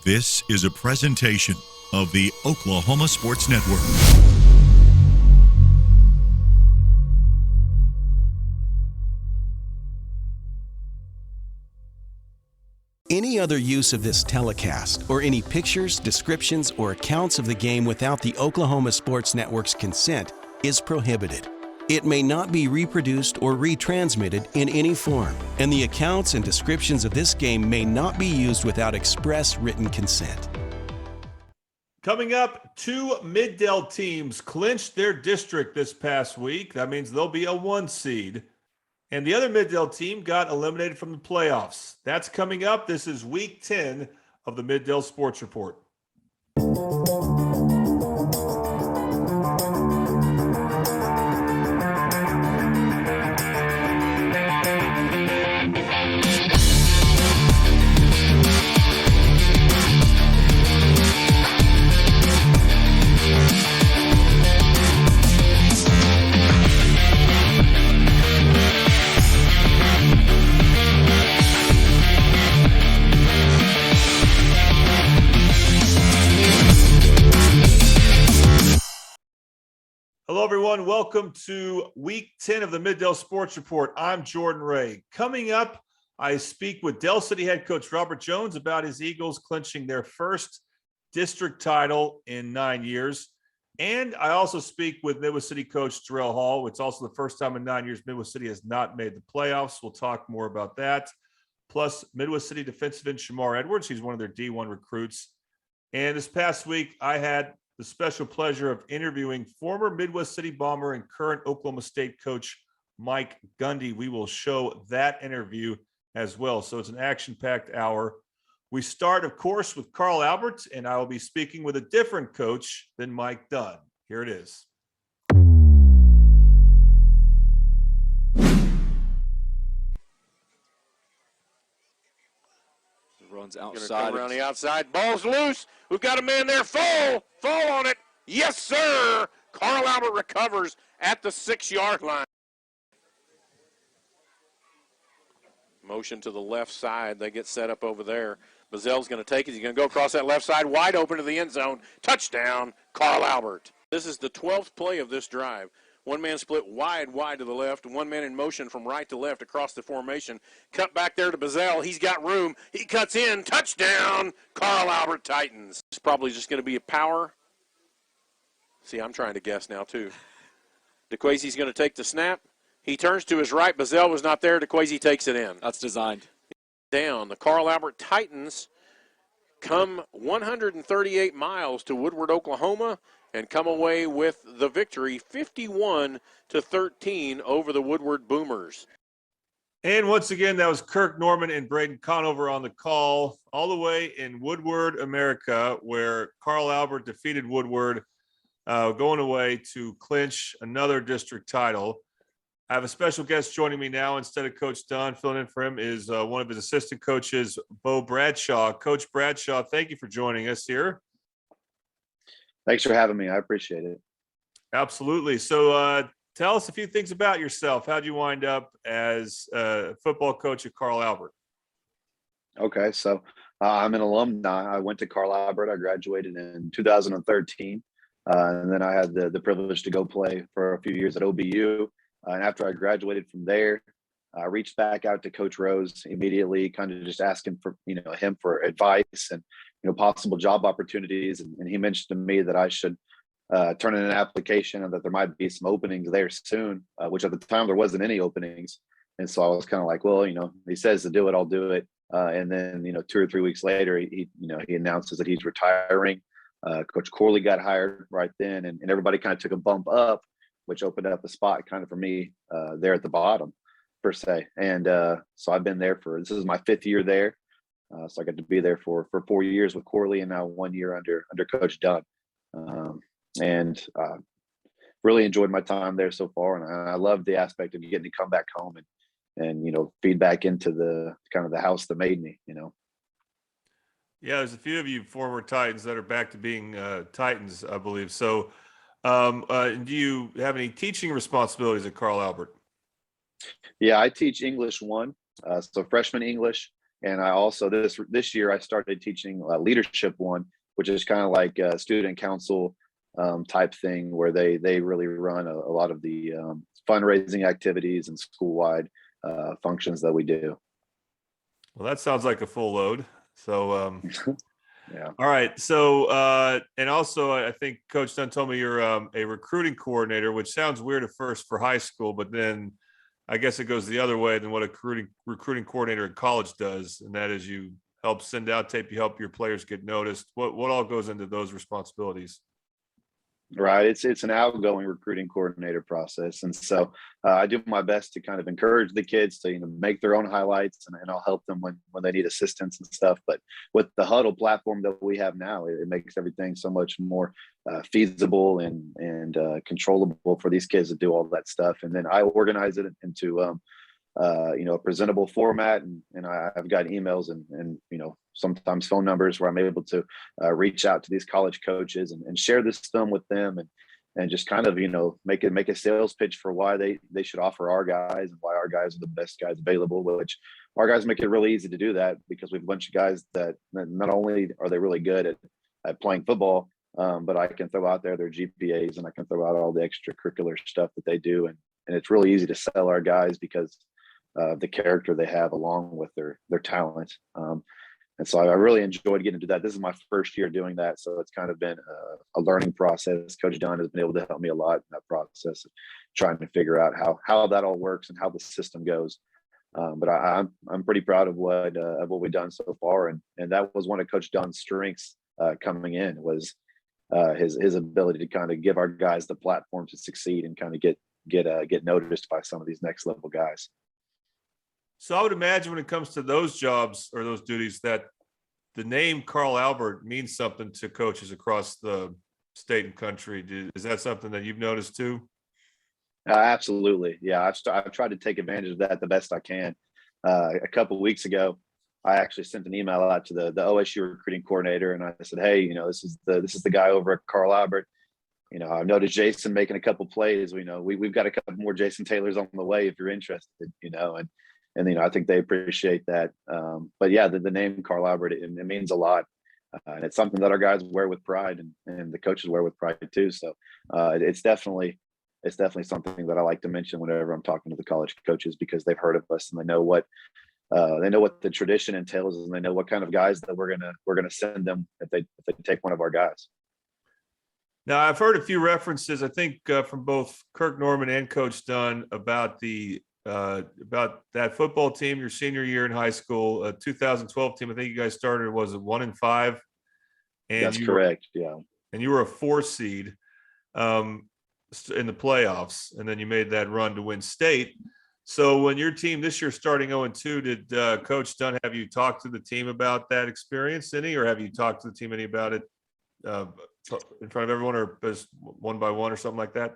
This is a presentation of the Oklahoma Sports Network. Any other use of this telecast or any pictures, descriptions, or accounts of the game without the Oklahoma Sports Network's consent is prohibited. It may not be reproduced or retransmitted in any form, and the accounts and descriptions of this game may not be used without express written consent. Coming up, two Mid-Del teams clinched their district this past week. That means they'll be a 1 seed. And the other Mid-Del team got eliminated from the playoffs. That's coming up. This is Week 10 of the Mid-Del Sports Report. Hello, everyone. Welcome to Week 10 of the Mid-Del Sports Report. I'm Jordan Ray. Coming up, I speak with Del City head coach Robert Jones about his Eagles clinching their first district title in 9 years. And I also speak with Midwest City coach Terrell Hall. It's also the first time in 9 years Midwest City has not made the playoffs. We'll talk more about that. Plus, Midwest City defensive end Shamar Edwards. He's one of their D1 recruits. And this past week, I had the special pleasure of interviewing former Midwest City Bomber and current Oklahoma State coach Mike Gundy. We will show that interview as well. So it's an action-packed hour. We start, of course, with Carl Albert, and I will be speaking with a different coach than Mike Dunn. Here it is. Runs outside. Come around the outside. Ball's loose. We've got a man there. Fall on it. Yes, sir. Carl Albert recovers at the 6-yard line. Motion to the left side. They get set up over there. Bazell's going to take it. He's going to go across that left side, wide open to the end zone. Touchdown, Carl Albert. This is the 12th play of this drive. One man split wide to the left, and one man in motion from right to left across the formation. Cut back there to Bazell. He's got room. He cuts in. Touchdown, Carl Albert Titans. It's probably just going to be a power. See, I'm trying to guess now, too. DeQuasy's going to take the snap. He turns to his right. Bazell was not there. DeQuasy takes it in. That's designed. Down. The Carl Albert Titans come 138 miles to Woodward, Oklahoma, and come away with the victory 51-13 over the Woodward Boomers. And once again, that was Kirk Norman and Braden Conover on the call, all the way in Woodward, America, where Carl Albert defeated Woodward, going away to clinch another district title. I have a special guest joining me now instead of Coach Dunn. Filling in for him is one of his assistant coaches, Bo Bradshaw. Coach Bradshaw, thank you for joining us here. Thanks for having me. I appreciate it. Absolutely. So tell us a few things about yourself. How'd you wind up as a football coach at Carl Albert? Okay, so I'm an alumni. I went to Carl Albert. I graduated in 2013. And then I had the privilege to go play for a few years at OBU. And after I graduated from there, I reached back out to Coach Rose immediately, kind of just asking for, him for advice and, possible job opportunities. And he mentioned to me that I should turn in an application and that there might be some openings there soon, which at the time there wasn't any openings. And so I was kind of like, well, he says to do it, I'll do it. And then, 2 or 3 weeks later, he announces that he's retiring. Coach Corley got hired right then, and everybody kind of took a bump up, which opened up a spot kind of for me there at the bottom, per se. And so I've been there this is my 5th year there. So I got to be there for 4 years with Corley and now 1 year under Coach Dunn. And really enjoyed my time there so far. And I love the aspect of getting to come back home and feed back into the kind of the house that made me, Yeah, there's a few of you former Titans that are back to being Titans, I believe. So do you have any teaching responsibilities at Carl Albert? Yeah, I teach English 1, so freshman English. And I also this year I started teaching leadership one, which is kind of like a student council type thing where they really run a lot of the fundraising activities and school wide functions that we do. Well, that sounds like a full load. So, Yeah. all right. So, and also, I think Coach Dunn told me you're a recruiting coordinator, which sounds weird at first for high school, but then I guess it goes the other way than what a recruiting coordinator in college does, and that is you help send out tape, you help your players get noticed. What all goes into those responsibilities? Right. It's an outgoing recruiting coordinator process. And so I do my best to kind of encourage the kids to, make their own highlights, and I'll help them when they need assistance and stuff. But with the huddle platform that we have now, it makes everything so much more feasible and controllable for these kids to do all that stuff. And then I organize it into a presentable format, and I've got emails and sometimes phone numbers where I'm able to reach out to these college coaches and share this film with them, and just kind of make a sales pitch for why they should offer our guys and why our guys are the best guys available. Which our guys make it really easy to do that, because we have a bunch of guys that not only are they really good at playing football, but I can throw out their GPAs, and I can throw out all the extracurricular stuff that they do, and it's really easy to sell our guys because the character they have along with their talent. And so I really enjoyed getting into that. This is my first year doing that, so it's kind of been a learning process. Coach Dunn has been able to help me a lot in that process of trying to figure out how that all works and how the system goes. But I'm pretty proud of what we've done so far, and that was one of Coach Dunn's strengths coming in, was his ability to kind of give our guys the platform to succeed and kind of get noticed by some of these next level guys. So I would imagine when it comes to those jobs or those duties that the name Carl Albert means something to coaches across the state and country. Is that something that you've noticed too? Absolutely. Yeah. I've tried to take advantage of that the best I can. A couple of weeks ago, I actually sent an email out to the OSU recruiting coordinator, and I said, "Hey, this is the guy over at Carl Albert. I've noticed Jason making a couple plays. We've got a couple more Jason Taylors on the way if you're interested, and I think they appreciate that. But yeah, the name Carl Albert, it means a lot. And it's something that our guys wear with pride, and the coaches wear with pride too. So it's definitely something that I like to mention whenever I'm talking to the college coaches, because they've heard of us and they know what the tradition entails, and they know what kind of guys that we're gonna send them if they take one of our guys. Now, I've heard a few references, I think, from both Kirk Norman and Coach Dunn about that football team your senior year in high school, 2012 team. I think you guys started, was it 1-5? And that's correct. Yeah. And you were a 4 seed in the playoffs, and then you made that run to win state. So when your team this year starting 0-2, did Coach Dunn have you talk to the team about that experience any, or have you talked to the team any about it in front of everyone, or just one by one or something like that?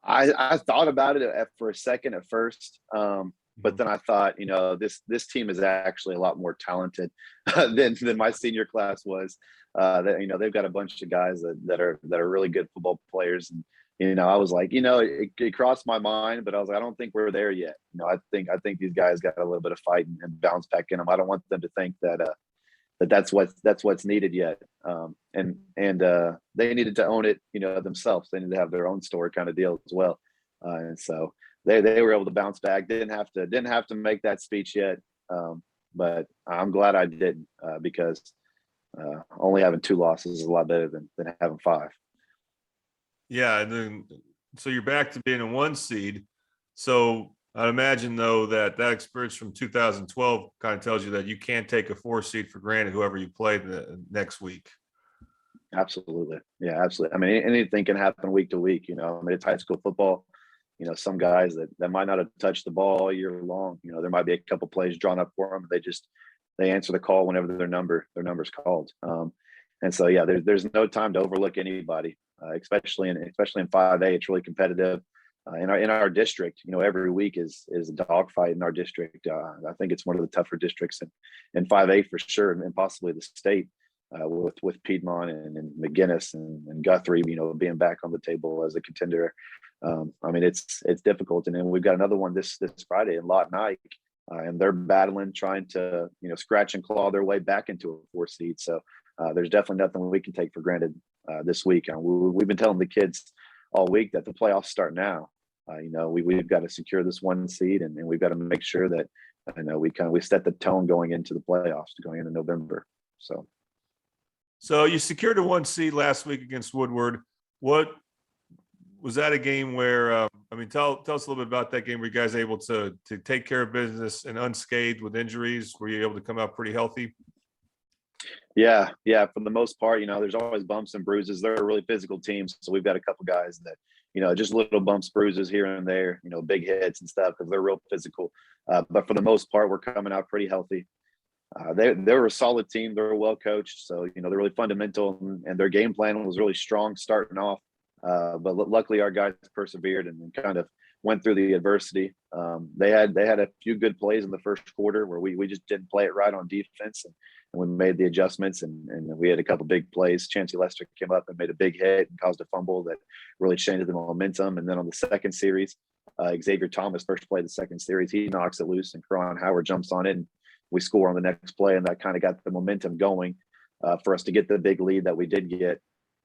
I thought about it for a second at first, but then I thought, this team is actually a lot more talented than my senior class was. They've got a bunch of guys that are really good football players, and I was like, it crossed my mind, but I was like, I don't think we're there yet. I think these guys got a little bit of fight and bounce back in them. I don't want them to think that's what's needed yet. And they needed to own it, themselves. They need to have their own story kind of deal as well. And so they were able to bounce back. Didn't have to make that speech yet. But I'm glad I didn't, because only having 2 losses is a lot better than having 5. Yeah. And then, so you're back to being a 1 seed. So I'd imagine, though, that experience from 2012 kind of tells you that you can't take a 4 seed for granted, whoever you play the next week. Absolutely. Yeah, absolutely. I mean, anything can happen week to week. It's high school football. Some guys that might not have touched the ball all year long. There might be a couple plays drawn up for them. They answer the call whenever their number's called. And so, yeah, there's no time to overlook anybody, especially in 5A. It's really competitive. In our district, every week is a dogfight in our district. I think it's one of the tougher districts in 5A for sure, and possibly the state, with Piedmont and McGinnis and Guthrie, being back on the table as a contender. I mean, it's difficult. And then we've got another one this Friday in Lawton Ike, and they're battling, trying to scratch and claw their way back into a 4 seed. So there's definitely nothing we can take for granted this week. And we've been telling the kids all week that the playoffs start now. We've got to secure this 1 seed, and we've got to make sure that we set the tone going into the playoffs, going into November. So you secured a 1 seed last week against Woodward. What was that a game where? Tell us a little bit about that game. Were you guys able to take care of business and unscathed with injuries? Were you able to come out pretty healthy? Yeah. For the most part, there's always bumps and bruises. They're a really physical team, so we've got a couple guys that just little bumps, bruises here and there, big hits and stuff because they're real physical. But for the most part, we're coming out pretty healthy. They're a solid team. They're well coached, so they're really fundamental, and their game plan was really strong starting off. But luckily, our guys persevered and kind of went through the adversity. They had a few good plays in the first quarter where we just didn't play it right on defense, and we made the adjustments, and we had a couple big plays. Chancey Lester came up and made a big hit and caused a fumble that really changed the momentum. And then on the second series, Xavier Thomas, first play of the second series, he knocks it loose, and Karan Howard jumps on it, and we score on the next play, and that kind of got the momentum going for us to get the big lead that we did get.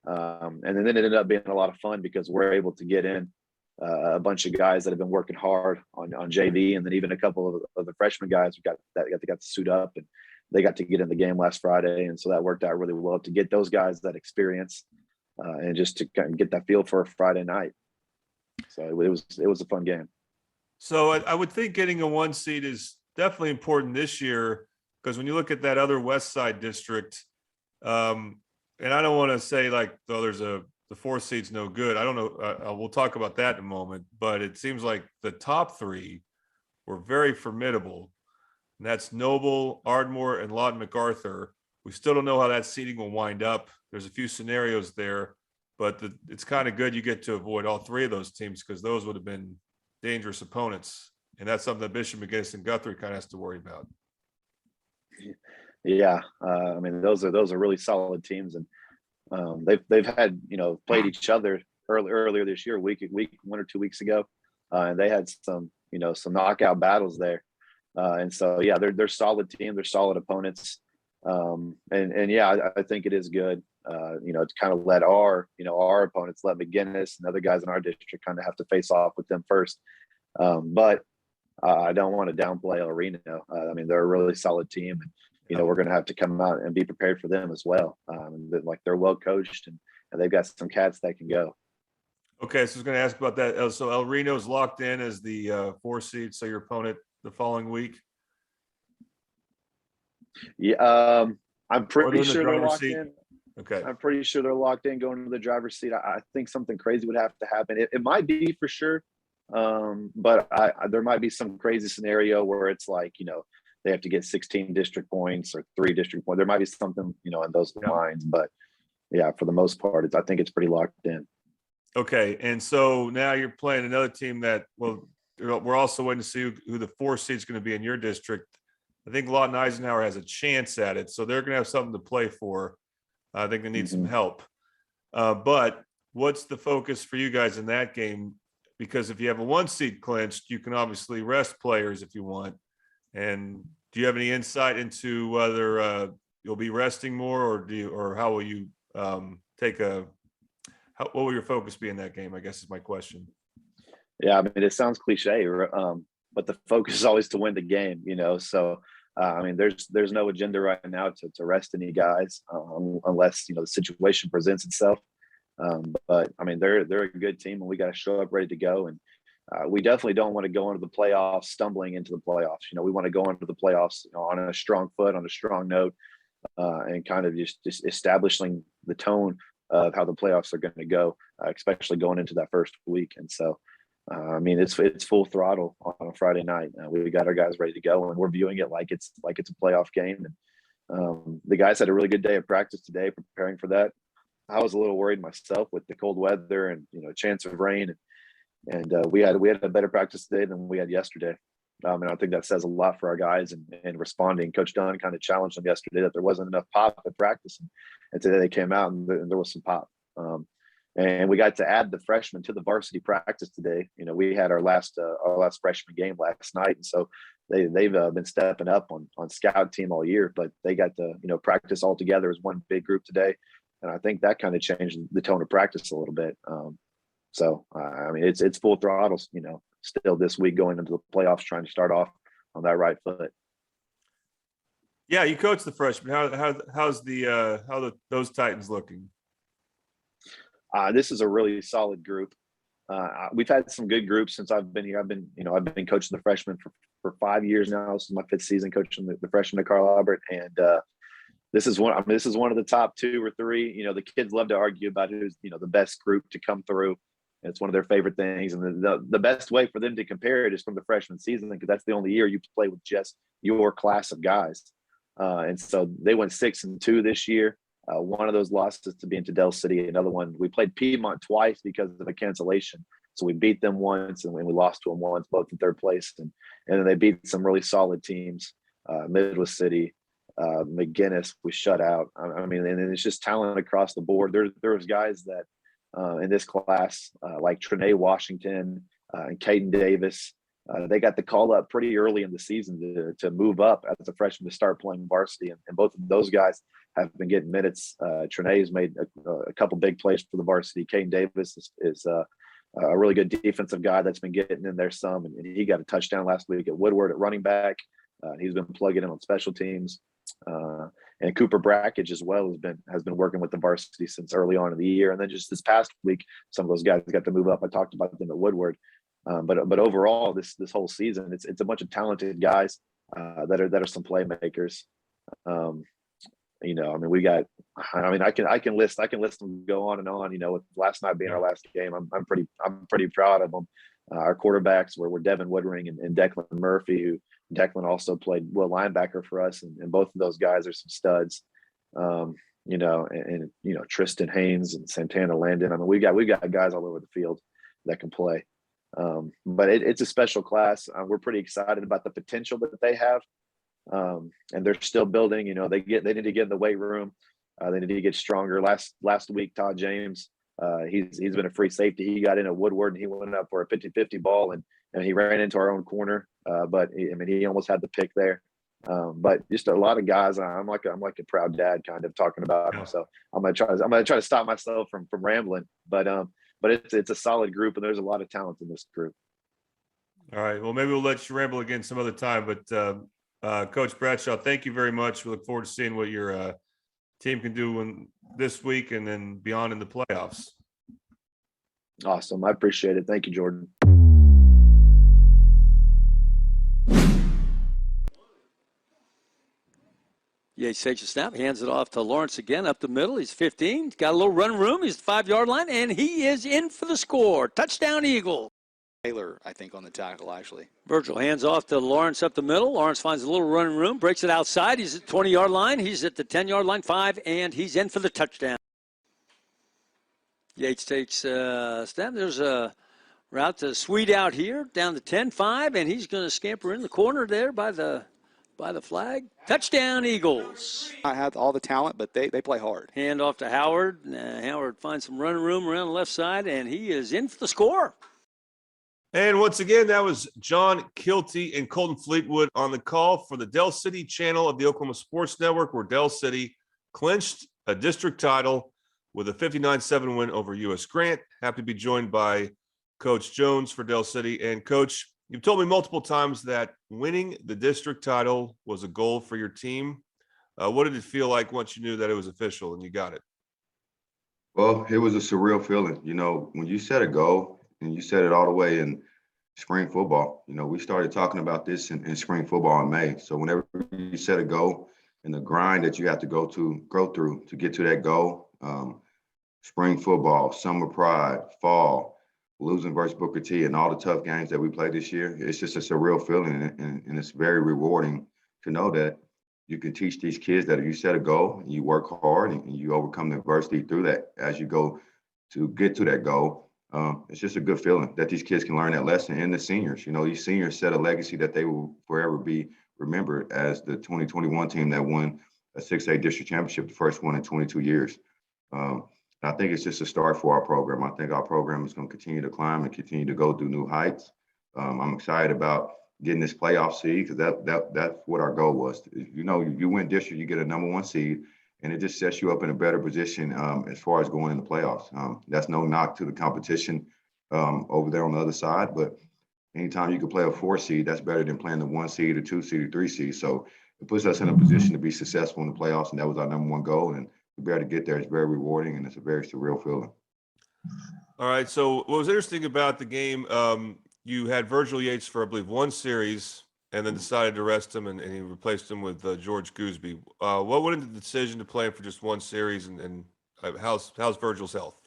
And then it ended up being a lot of fun because we're able to get in a bunch of guys that have been working hard on JV, and then even a couple of the freshman guys who got to suit up, and they got to get in the game last Friday, and so that worked out really well to get those guys that experience and just to kind of get that feel for a Friday night. So it was a fun game. So I would think getting a 1 seed is definitely important this year, because when you look at that other West Side district, and I don't want to say the 4 seed's no good. I don't know. We'll talk about that in a moment, but it seems like the top 3 were very formidable. And that's Noble, Ardmore, and Lawton MacArthur. We still don't know how that seeding will wind up. There's a few scenarios there, but it's kind of good you get to avoid all 3 of those teams, because those would have been dangerous opponents. And that's something that Bishop, McGinnis, and Guthrie kind of has to worry about. Yeah. Those are really solid teams, and they've had, played each other earlier this year, week 1 or 2 weeks ago. And they had some knockout battles there. And so, yeah, they're a solid team. They're solid opponents. I think it is good, to kind of let our opponents, let McGinnis and other guys in our district kind of have to face off with them first. But I don't want to downplay El Reno. They're a really solid team. And, we're going to have to come out and be prepared for them as well. They're well coached, and they've got some cats that can go. Okay, so I was going to ask about that. So El Reno's locked in as the 4 seed. So your opponent the following week. Yeah, I'm pretty sure they're locked in. Okay, I'm pretty sure they're locked in going to the driver's seat. I think something crazy would have to happen. It might be for sure, but there might be some crazy scenario where it's they have to get 16 district points or 3 district points. There might be something in those lines, but yeah, for the most part, I think it's pretty locked in. Okay, and so now you're playing another team that, we're also waiting to see who the 4 seed is going to be in your district. I think Lawton Eisenhower has a chance at it, so they're going to have something to play for. I think they need some help. But what's the focus for you guys in that game? Because if you have a 1 seed clinched, you can obviously rest players if you want. And do you have any insight into whether you'll be resting more, or how will you what will your focus be in that game, I guess is my question. Yeah, it sounds cliche, but the focus is always to win the game, so there's no agenda right now to rest any guys unless the situation presents itself. But they're a good team, and we got to show up ready to go. And we definitely don't want to go into the playoffs stumbling into the playoffs. We want to go into the playoffs on a strong foot, on a strong note, and kind of just establishing the tone of how the playoffs are going to go, especially going into that first week. And so, it's full throttle on a Friday night. We got our guys ready to go, and we're viewing it like it's a playoff game. And the guys had a really good day of practice today, preparing for that. I was a little worried myself with the cold weather and chance of rain, and we had a better practice today than we had yesterday. And I think that says a lot for our guys and responding. Coach Dunn kind of challenged them yesterday that there wasn't enough pop at practice, and today they came out and there was some pop. And we got to add the freshmen to the varsity practice today. You know, we had our last freshman game last night, and so they've been stepping up on scout team all year. But they got to practice all together as one big group today, and I think that kind of changed the tone of practice a little bit. I mean, it's full throttle. Still this week going into the playoffs, trying to start off on that right foot. Yeah, you coach the freshmen. How's those Titans looking? This is a really solid group. We've had some good groups since I've been here. I've been coaching the freshmen for 5 years now. This is my 5th season coaching the freshmen at Carl Albert, and this is one of the top 2 or 3. The kids love to argue about who's the best group to come through. It's one of their favorite things, and the best way for them to compare it is from the freshman season, because that's the only year you play with just your class of guys. And so they went 6-2 this year. One of those losses to being to Del City. Another one, we played Piedmont twice because of a cancellation. So we beat them once, and we lost to them once, both in 3rd place. And then they beat some really solid teams, Midwest City, McGinnis. We shut out. I mean, and it's just talent across the board. There's guys that in this class like Trinae Washington and Caden Davis. They got the call up pretty early in the season to move up as a freshman to start playing varsity, and both of those guys have been getting minutes. Trinae has made a couple big plays for the varsity. Caden Davis is a really good defensive guy that's been getting in there some, and he got a touchdown last week at Woodward at running back. He's been plugging in on special teams. And Cooper Brackage as well has been working with the varsity since early on in the year. And then just this past week, some of those guys got to move up. I talked about them at Woodward. But overall, this whole season, it's a bunch of talented guys that are some playmakers. I mean, we got. I mean, I can list them, go on and on. With last night being our last game, I'm pretty proud of them. Our quarterbacks were Devin Woodring and Declan Murphy, who Declan also played linebacker for us, and both of those guys are some studs. And Tristan Haynes and Santana Landon. I mean, we got guys all over the field that can play. But it's a special class. We're pretty excited about the potential that they have, and they're still building. They need to get in the weight room. They need to get stronger. Last week, Todd James, he's been a free safety. He got in at Woodward and he went up for a 50-50 ball and he ran into our own corner. But he almost had the pick there. But just a lot of guys. I'm like a proud dad kind of talking about him. So I'm gonna try to stop myself from rambling. But it's a solid group, and there's a lot of talent in this group. All right. Well, maybe we'll let you ramble again some other time. But Coach Bradshaw, thank you very much. We look forward to seeing what your team can do this week and then beyond in the playoffs. Awesome. I appreciate it. Thank you, Jordan. Yates takes a snap, hands it off to Lawrence again up the middle. He's 15. He's got a little run room. He's at the 5-yard line, and he is in for the score. Touchdown, Eagle. Taylor, I think, on the tackle, actually. Virgil hands off to Lawrence up the middle. Lawrence finds a little run room, breaks it outside. He's at the 20-yard line. He's at the 10-yard line, 5, and he's in for the touchdown. Yates takes a snap. There's a route to Sweet out here, down to 10-5, and he's going to scamper in the corner there by the flag. Touchdown, Eagles. I have all the talent, but they play hard. Hand off to Howard. Howard finds some running room around the left side, and he is in for the score. And once again, that was John Kilty and Colton Fleetwood on the call for the Del City channel of the Oklahoma Sports Network, where Del City clinched a district title with a 59-7 win over U.S. Grant. Happy to be joined by Coach Jones for Del City. And Coach, you've told me multiple times that winning the district title was a goal for your team. What did it feel like once you knew that it was official and you got it? Well, it was a surreal feeling. When you set a goal and you set it all the way in spring football, we started talking about this in spring football in May. So whenever you set a goal and the grind that you have to go through to get to that goal, spring football, summer pride, fall, losing versus Booker T, and all the tough games that we played this year, it's just a surreal feeling, and it's very rewarding to know that you can teach these kids that if you set a goal and you work hard and you overcome the adversity through that as you go to get to that goal. It's just a good feeling that these kids can learn that lesson. And the seniors, these seniors set a legacy that they will forever be remembered as the 2021 team that won a 6A district championship, the first one in 22 years. I I think it's just a start for our program. I think our program is going to continue to climb and continue to go through new heights. I'm excited about getting this playoff seed because that's what our goal was. You know, you win district, you get a #1 seed, and it just sets you up in a better position as far as going in the playoffs. That's no knock to the competition over there on the other side, but anytime you can play a 4 seed, that's better than playing the 1 seed, or 2 seed, or 3 seed. So it puts us in a position to be successful in the playoffs, and that was our #1 goal. And to be able to get there is very rewarding, and it's a very surreal feeling. All right. So what was interesting about the game, you had Virgil Yates for, I believe, 1 series and then decided to rest him, and he replaced him with George Gooseby. What went into the decision to play him for just 1 series, and how's Virgil's health?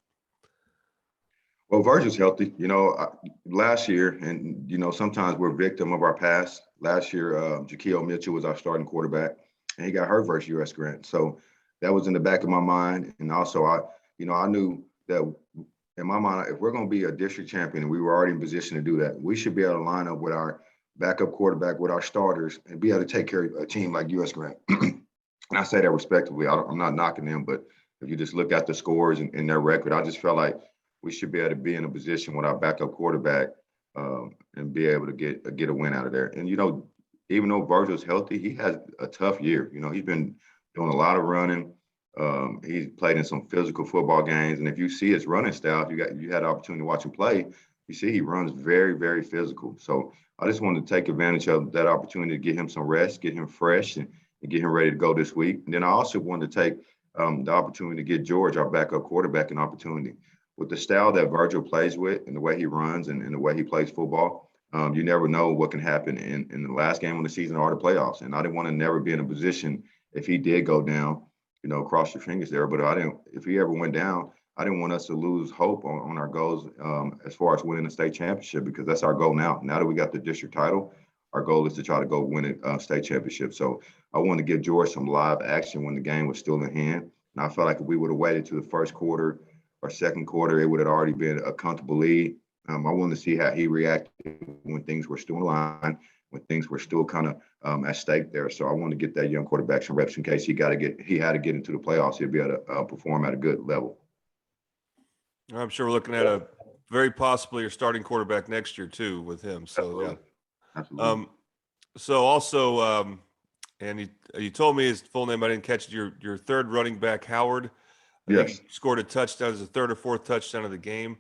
Well, Virgil's healthy. You know, last year, and, you know, sometimes we're victim of our past. Last year, Jaquil Mitchell was our starting quarterback, and he got hurt versus U.S. Grant. So that was in the back of my mind. And also, I knew that in my mind, if we're going to be a district champion, and we were already in position to do that, we should be able to line up with our backup quarterback, with our starters, and be able to take care of a team like U.S. Grant. And I say that respectively. I'm not knocking them, but if you just look at the scores and their record, I just felt like we should be able to be in a position with our backup quarterback and be able to get a win out of there. And, you know, even though Virgil's healthy, he has a tough year. You know, he's been doing a lot of running. He's played in some physical football games. And if you see his running style, if you had the opportunity to watch him play, you see he runs very physical. So I just wanted to take advantage of that opportunity to get him some rest, get him fresh, and get him ready to go this week. And then I also wanted to take the opportunity to get George, our backup quarterback, an opportunity. With the style that Virgil plays with and the way he runs and the way he plays football, you never know what can happen in the last game of the season or the playoffs. And I didn't want to never be in a position, if he did go down, you know, cross your fingers there. But if he ever went down, I didn't want us to lose hope on our goals as far as winning the state championship, because that's our goal now. Now that we got the district title, our goal is to try to go win a state championship. So I wanted to give George some live action when the game was still in hand. And I felt like if we would have waited to the first quarter or second quarter, it would have already been a comfortable lead. I wanted to see how he reacted when things were still in line, when things were still kind of at stake there. So I wanted to get that young quarterback some reps in case he had to get into the playoffs. He'd be able to perform at a good level. I'm sure we're looking at a very possibly your starting quarterback next year too with him. So Absolutely. yeah. Absolutely. So also, and you told me his full name. I didn't catch it. Your third running back, Howard. I think Yes. he scored a touchdown. It was the 3rd or 4th touchdown of the game.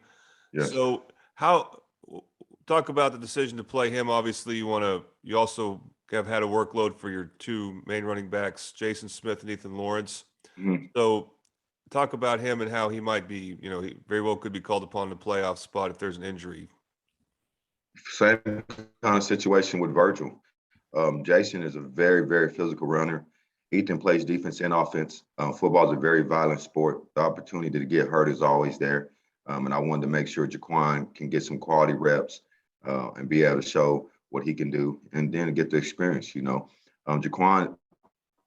Yes. So talk about the decision to play him. Obviously, you also have had a workload for your 2 main running backs, Jason Smith and Ethan Lawrence. Mm-hmm. So talk about him and how he might be, you know, he very well could be called upon to playoff spot if there's an injury. Same kind of situation with Virgil. Jason is a very physical runner. Ethan plays defense and offense. Football is a very violent sport. The opportunity to get hurt is always there. And I wanted to make sure Jaquan can get some quality reps and be able to show what he can do, and then get the experience, you know. Jaquan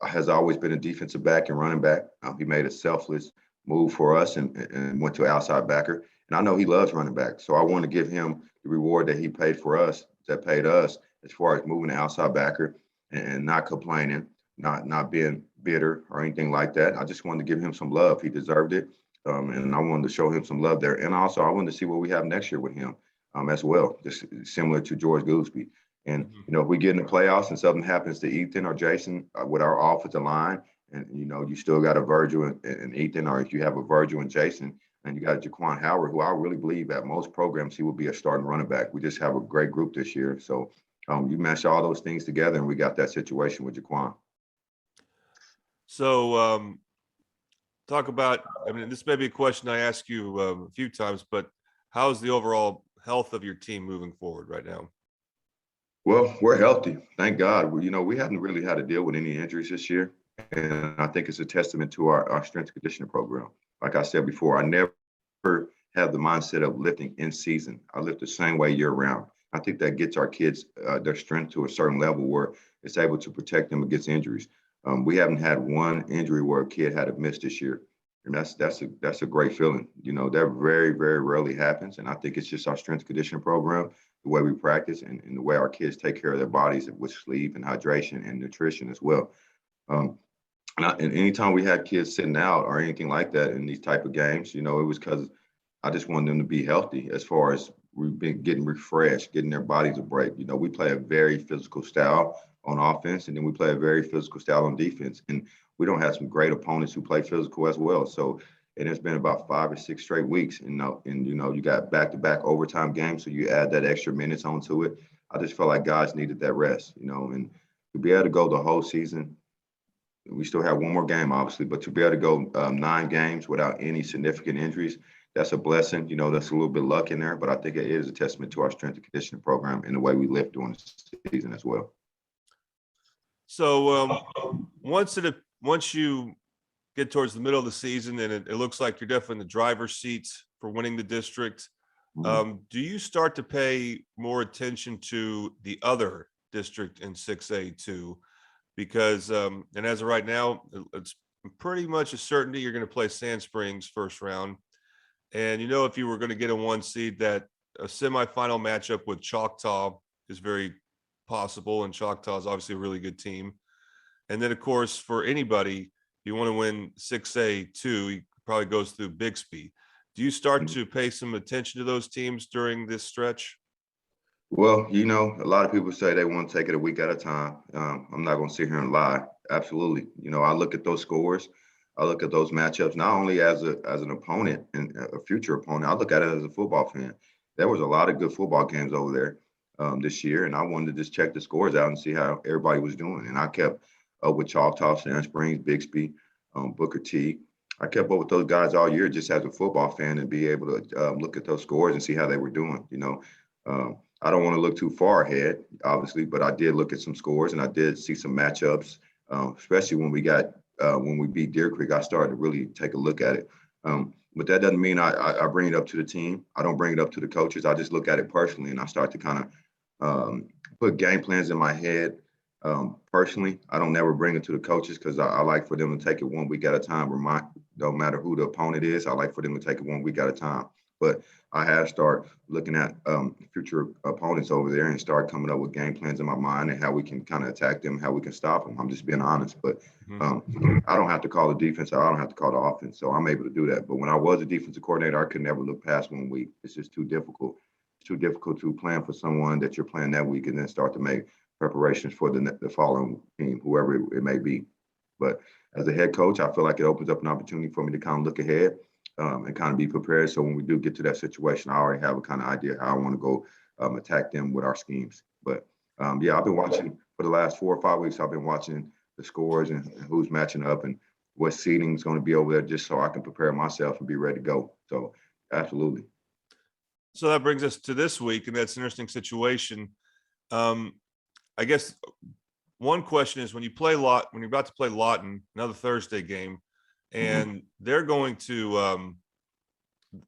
has always been a defensive back and running back. He made a selfless move for us and went to outside backer. And I know he loves running back. So I want to give him the reward that he paid for us, that paid us, as far as moving the outside backer and not complaining, not being bitter or anything like that. I just wanted to give him some love. He deserved it. And I wanted to show him some love there. And also I wanted to see what we have next year with him as well, just similar to George Gooseby. And, you know, if we get in the playoffs and something happens to Ethan or Jason with our offensive line, and, you know, you still got a Virgil and Ethan, or if you have a Virgil and Jason, and you got Jaquan Howard, who I really believe at most programs he will be a starting running back. We just have a great group this year. So you mesh all those things together, and we got that situation with Jaquan. So talk about, I mean, this may be a question I ask you a few times, but how's the overall health of your team moving forward right now? Well, we're healthy, thank God. We haven't really had to deal with any injuries this year, and I think it's a testament to our strength and conditioning program. Like I said before, I never have the mindset of lifting in season. I lift the same way year round. I think that gets our kids their strength to a certain level where it's able to protect them against injuries. We haven't had one injury where a kid had to miss this year, and that's a great feeling. You know, that very rarely happens, and I think it's just our strength and conditioning program, the way we practice, and the way our kids take care of their bodies with sleep and hydration and nutrition as well. And anytime we had kids sitting out or anything like that in these type of games, it was because I just wanted them to be healthy as far as we've been getting refreshed, getting their bodies a break. We play a very physical style on offense, and then we play a very physical style on defense. And we don't have some great opponents who play physical as well. So, and it's been about 5 or 6 straight weeks, and you got back-to-back overtime games, so you add that extra minutes onto it. I just felt like guys needed that rest, and to be able to go the whole season. We still have one more game, obviously, but to be able to go 9 games without any significant injuries, that's a blessing. That's a little bit luck in there, but I think it is a testament to our strength and conditioning program and the way we lift during the season as well. So once you get towards the middle of the season and it looks like you're definitely in the driver's seat for winning the district, do you start to pay more attention to the other district in 6A too? Because and as of right now, it's pretty much a certainty you're going to play Sand Springs first round. And if you were going to get a 1 seed, that a semifinal matchup with Choctaw is very possible, and Choctaw is obviously a really good team. And then, of course, for anybody, you want to win 6A too, he probably goes through Bixby. Do you start to pay some attention to those teams during this stretch? Well, a lot of people say they want to take it a week at a time. I'm not going to sit here and lie. Absolutely. I look at those scores. I look at those matchups, not only as an opponent and a future opponent, I look at it as a football fan. There was a lot of good football games over there this year, and I wanted to just check the scores out and see how everybody was doing. And I kept up with Choctaw, Sand Springs, Bixby, Booker T. I kept up with those guys all year just as a football fan and be able to look at those scores and see how they were doing. I don't want to look too far ahead, obviously, but I did look at some scores and I did see some matchups, especially when we beat Deer Creek. I started to really take a look at it. But that doesn't mean I bring it up to the team. I don't bring it up to the coaches. I just look at it personally and I start to kind of put game plans in my head. Personally, I don't never bring it to the coaches because I like for them to take it 1 week at a time. No matter who the opponent is, I like for them to take it 1 week at a time. But I have started looking at future opponents over there and start coming up with game plans in my mind and how we can kind of attack them, how we can stop them. I'm just being honest, but I don't have to call the defense. I don't have to call the offense, so I'm able to do that. But when I was a defensive coordinator, I could never look past 1 week. It's just too difficult. It's too difficult to plan for someone that you're playing that week and then start to make preparations for the following team, whoever it may be. But as a head coach, I feel like it opens up an opportunity for me to kind of look ahead and kind of be prepared. So when we do get to that situation, I already have a kind of idea how I want to go attack them with our schemes. But yeah, I've been watching for the last 4 or 5 weeks. I've been watching the scores and who's matching up and what seeding is going to be over there just so I can prepare myself and be ready to go. So absolutely. So that brings us to this week, and that's an interesting situation. I guess one question is when you're about to play Lawton, another Thursday game, and they're going to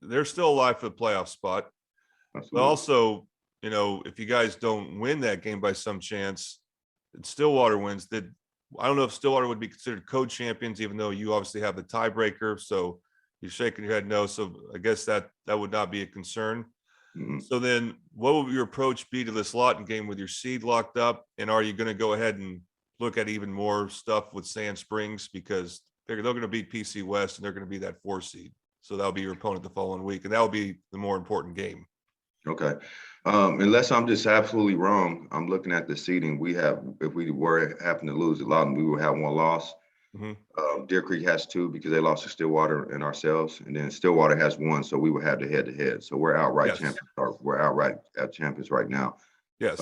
they're still alive for the playoff spot. Absolutely. But also, if you guys don't win that game by some chance, and Stillwater wins, that I don't know if Stillwater would be considered co-champions, even though you obviously have the tiebreaker. So you're shaking your head no. So I guess that would not be a concern. So then what will your approach be to this Lawton game with your seed locked up? And are you going to go ahead and look at even more stuff with Sand Springs because they're going to beat PC West and they're going to be that 4 seed. So that'll be your opponent the following week. And that'll be the more important game. Okay. Unless I'm just absolutely wrong, I'm looking at the seeding. If we were happen to lose a lot, we will have 1 loss. Deer Creek has 2 because they lost to Stillwater and ourselves, and then Stillwater has 1, so we will have the head-to-head. So we're outright champions. We're outright champions right now. Yes.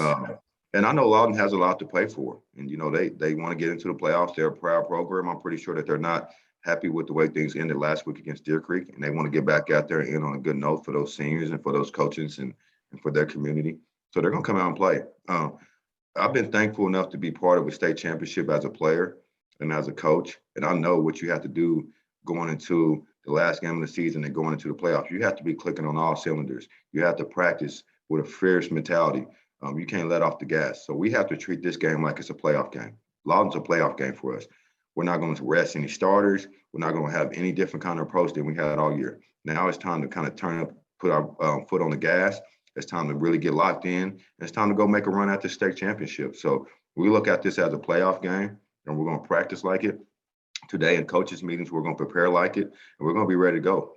And I know Lawton has a lot to play for, and they want to get into the playoffs. They're a proud program. I'm pretty sure that they're not happy with the way things ended last week against Deer Creek, and they want to get back out there and end on a good note for those seniors and for those coaches and for their community. So they're going to come out and play. I've been thankful enough to be part of a state championship as a player and as a coach, and I know what you have to do going into the last game of the season and going into the playoffs. You have to be clicking on all cylinders. You have to practice with a fierce mentality. You can't let off the gas. So we have to treat this game like it's a playoff game. Lawton's a playoff game for us. We're not going to rest any starters. We're not going to have any different kind of approach than we had all year. Now it's time to kind of turn up, put our foot on the gas. It's time to really get locked in. It's time to go make a run at the state championship. So we look at this as a playoff game, and we're going to practice like it. today in coaches meetings. We're going to prepare like it, and we're going to be ready to go.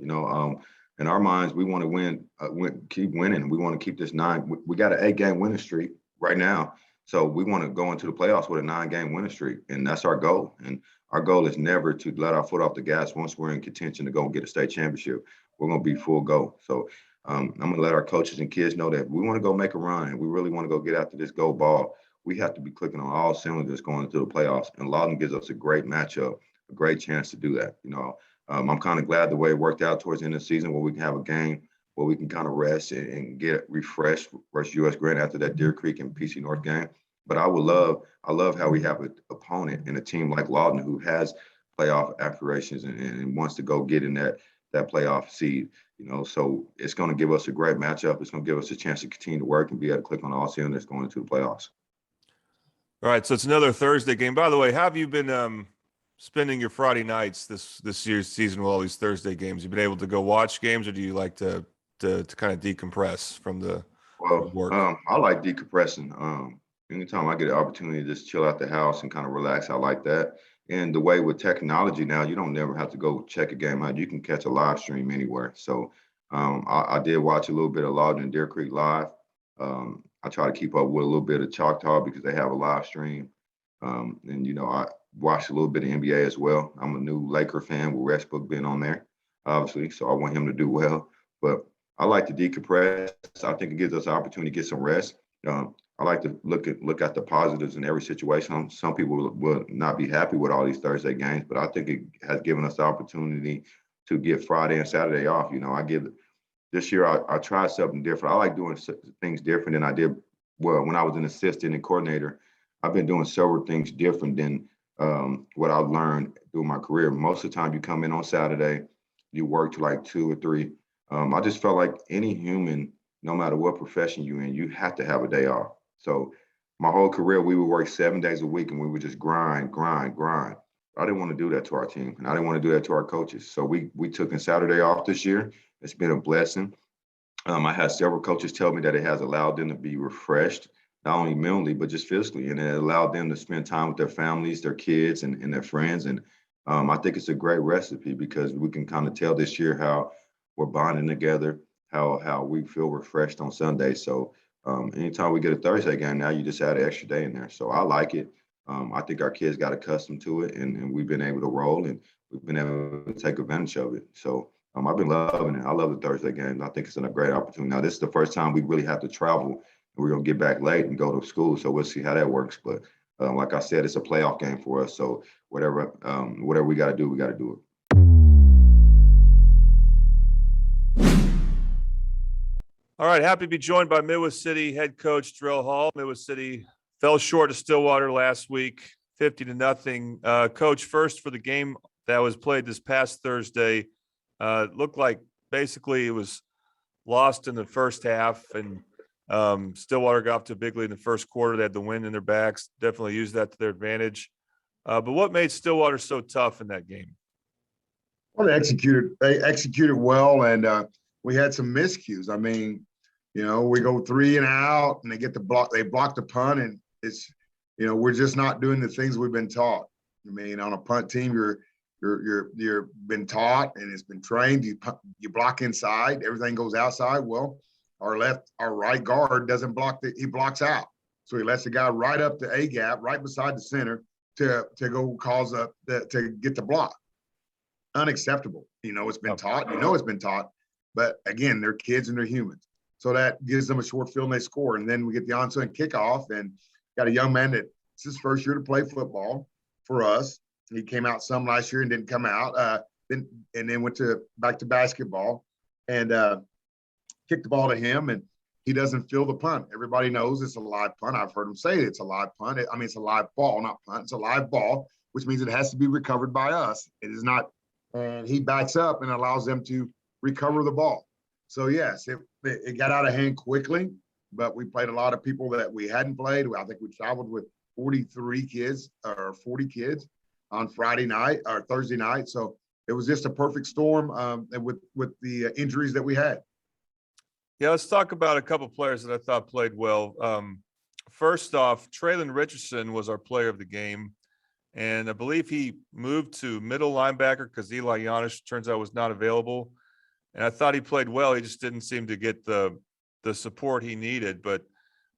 In our minds, we want to keep winning. We want to keep this we got an 8-game winning streak right now. So we want to go into the playoffs with a 9-game winning streak, and that's our goal. And our goal is never to let our foot off the gas once we're in contention to go and get a state championship. We're going to be full go. So I'm going to let our coaches and kids know that if we want to go make a run and we really want to go get after this gold ball, we have to be clicking on all cylinders going into the playoffs. And Lawton gives us a great matchup, a great chance to do that. I'm kind of glad the way it worked out towards the end of the season where we can have a game where we can kind of rest and get refreshed versus U.S. Grant after that Deer Creek and PC North game. But I love how we have an opponent and a team like Lawton who has playoff aspirations and wants to go get in that playoff seed. So it's going to give us a great matchup. It's going to give us a chance to continue to work and be able to click on all cylinders going into the playoffs. All right, so it's another Thursday game. By the way, how have you been spending your Friday nights this year's season with all these Thursday games? You been able to go watch games, or do you like to kind of decompress from the work? I like decompressing. Anytime I get an opportunity to just chill out the house and kind of relax, I like that. And the way with technology now, you don't never have to go check a game out. You can catch a live stream anywhere. So I did watch a little bit of Lawton and Deer Creek live. I try to keep up with a little bit of Choctaw because they have a live stream. I watched a little bit of NBA as well. I'm a new Laker fan with Westbrook being on there, obviously. So I want him to do well. But I like to decompress. I think it gives us an opportunity to get some rest. I like to look at the positives in every situation. Some people will not be happy with all these Thursday games, but I think it has given us the opportunity to get Friday and Saturday off. This year I tried something different. I like doing things different than I did when I was an assistant and coordinator. I've been doing several things different than what I've learned through my career. Most of the time you come in on Saturday, you work to like 2 or 3. I just felt like any human, no matter what profession you're in, you have to have a day off. So my whole career, we would work 7 days a week and we would just grind. I didn't want to do that to our team, and I didn't want to do that to our coaches. So we took a Saturday off this year. It's been a blessing. I had several coaches tell me that it has allowed them to be refreshed, not only mentally, but just physically. And it allowed them to spend time with their families, their kids, and their friends. And I think it's a great recipe because we can kind of tell this year how we're bonding together, how we feel refreshed on Sunday. So anytime we get a Thursday game, now you just add an extra day in there. So I like it. I think our kids got accustomed to it, and we've been able to roll, and we've been able to take advantage of it. So I've been loving it. I love the Thursday games. I think it's a great opportunity. Now, this is the first time we really have to travel, and we're going to get back late and go to school. So we'll see how that works. But like I said, it's a playoff game for us. So whatever we got to do, we got to do it. All right, happy to be joined by Midwest City head coach Drell Hall. Midwest City fell short of Stillwater last week, 50-0. Coach, first for the game that was played this past Thursday, looked like basically it was lost in the first half, and Stillwater got off to a big lead in the first quarter. They had the wind in their backs, definitely used that to their advantage. But what made Stillwater so tough in that game? Well, they executed well, and we had some miscues. I mean, we go 3 and out, and they get the block. They block the punt, and it's, we're just not doing the things we've been taught. I mean, on a punt team, you're been taught and it's been trained. You block inside, everything goes outside. Well, our right guard doesn't block he blocks out, so he lets the guy right up the A gap, right beside the center, to go cause to get the block. Unacceptable. It's been taught. It's been taught. But again, they're kids and they're humans. So that gives them a short field and they score. And then we get the onside kickoff, and got a young man that it's his first year to play football for us. He came out some last year and didn't come out. Then went back to basketball and kicked the ball to him, and he doesn't feel the punt. Everybody knows it's a live punt. I've heard him say it's a live punt. It's a live ball, not punt. It's a live ball, which means it has to be recovered by us. It is not. And he backs up and allows them to recover the ball. So yes, it got out of hand quickly, but we played a lot of people that we hadn't played. I think we traveled with 43 kids or 40 kids on Friday night or Thursday night. So it was just a perfect storm with the injuries that we had. Yeah, let's talk about a couple players that I thought played well. First off, Traylon Richardson was our player of the game. and I believe he moved to middle linebacker because Eli Yanish turns out was not available. And I thought he played well. He just didn't seem to get the support he needed. But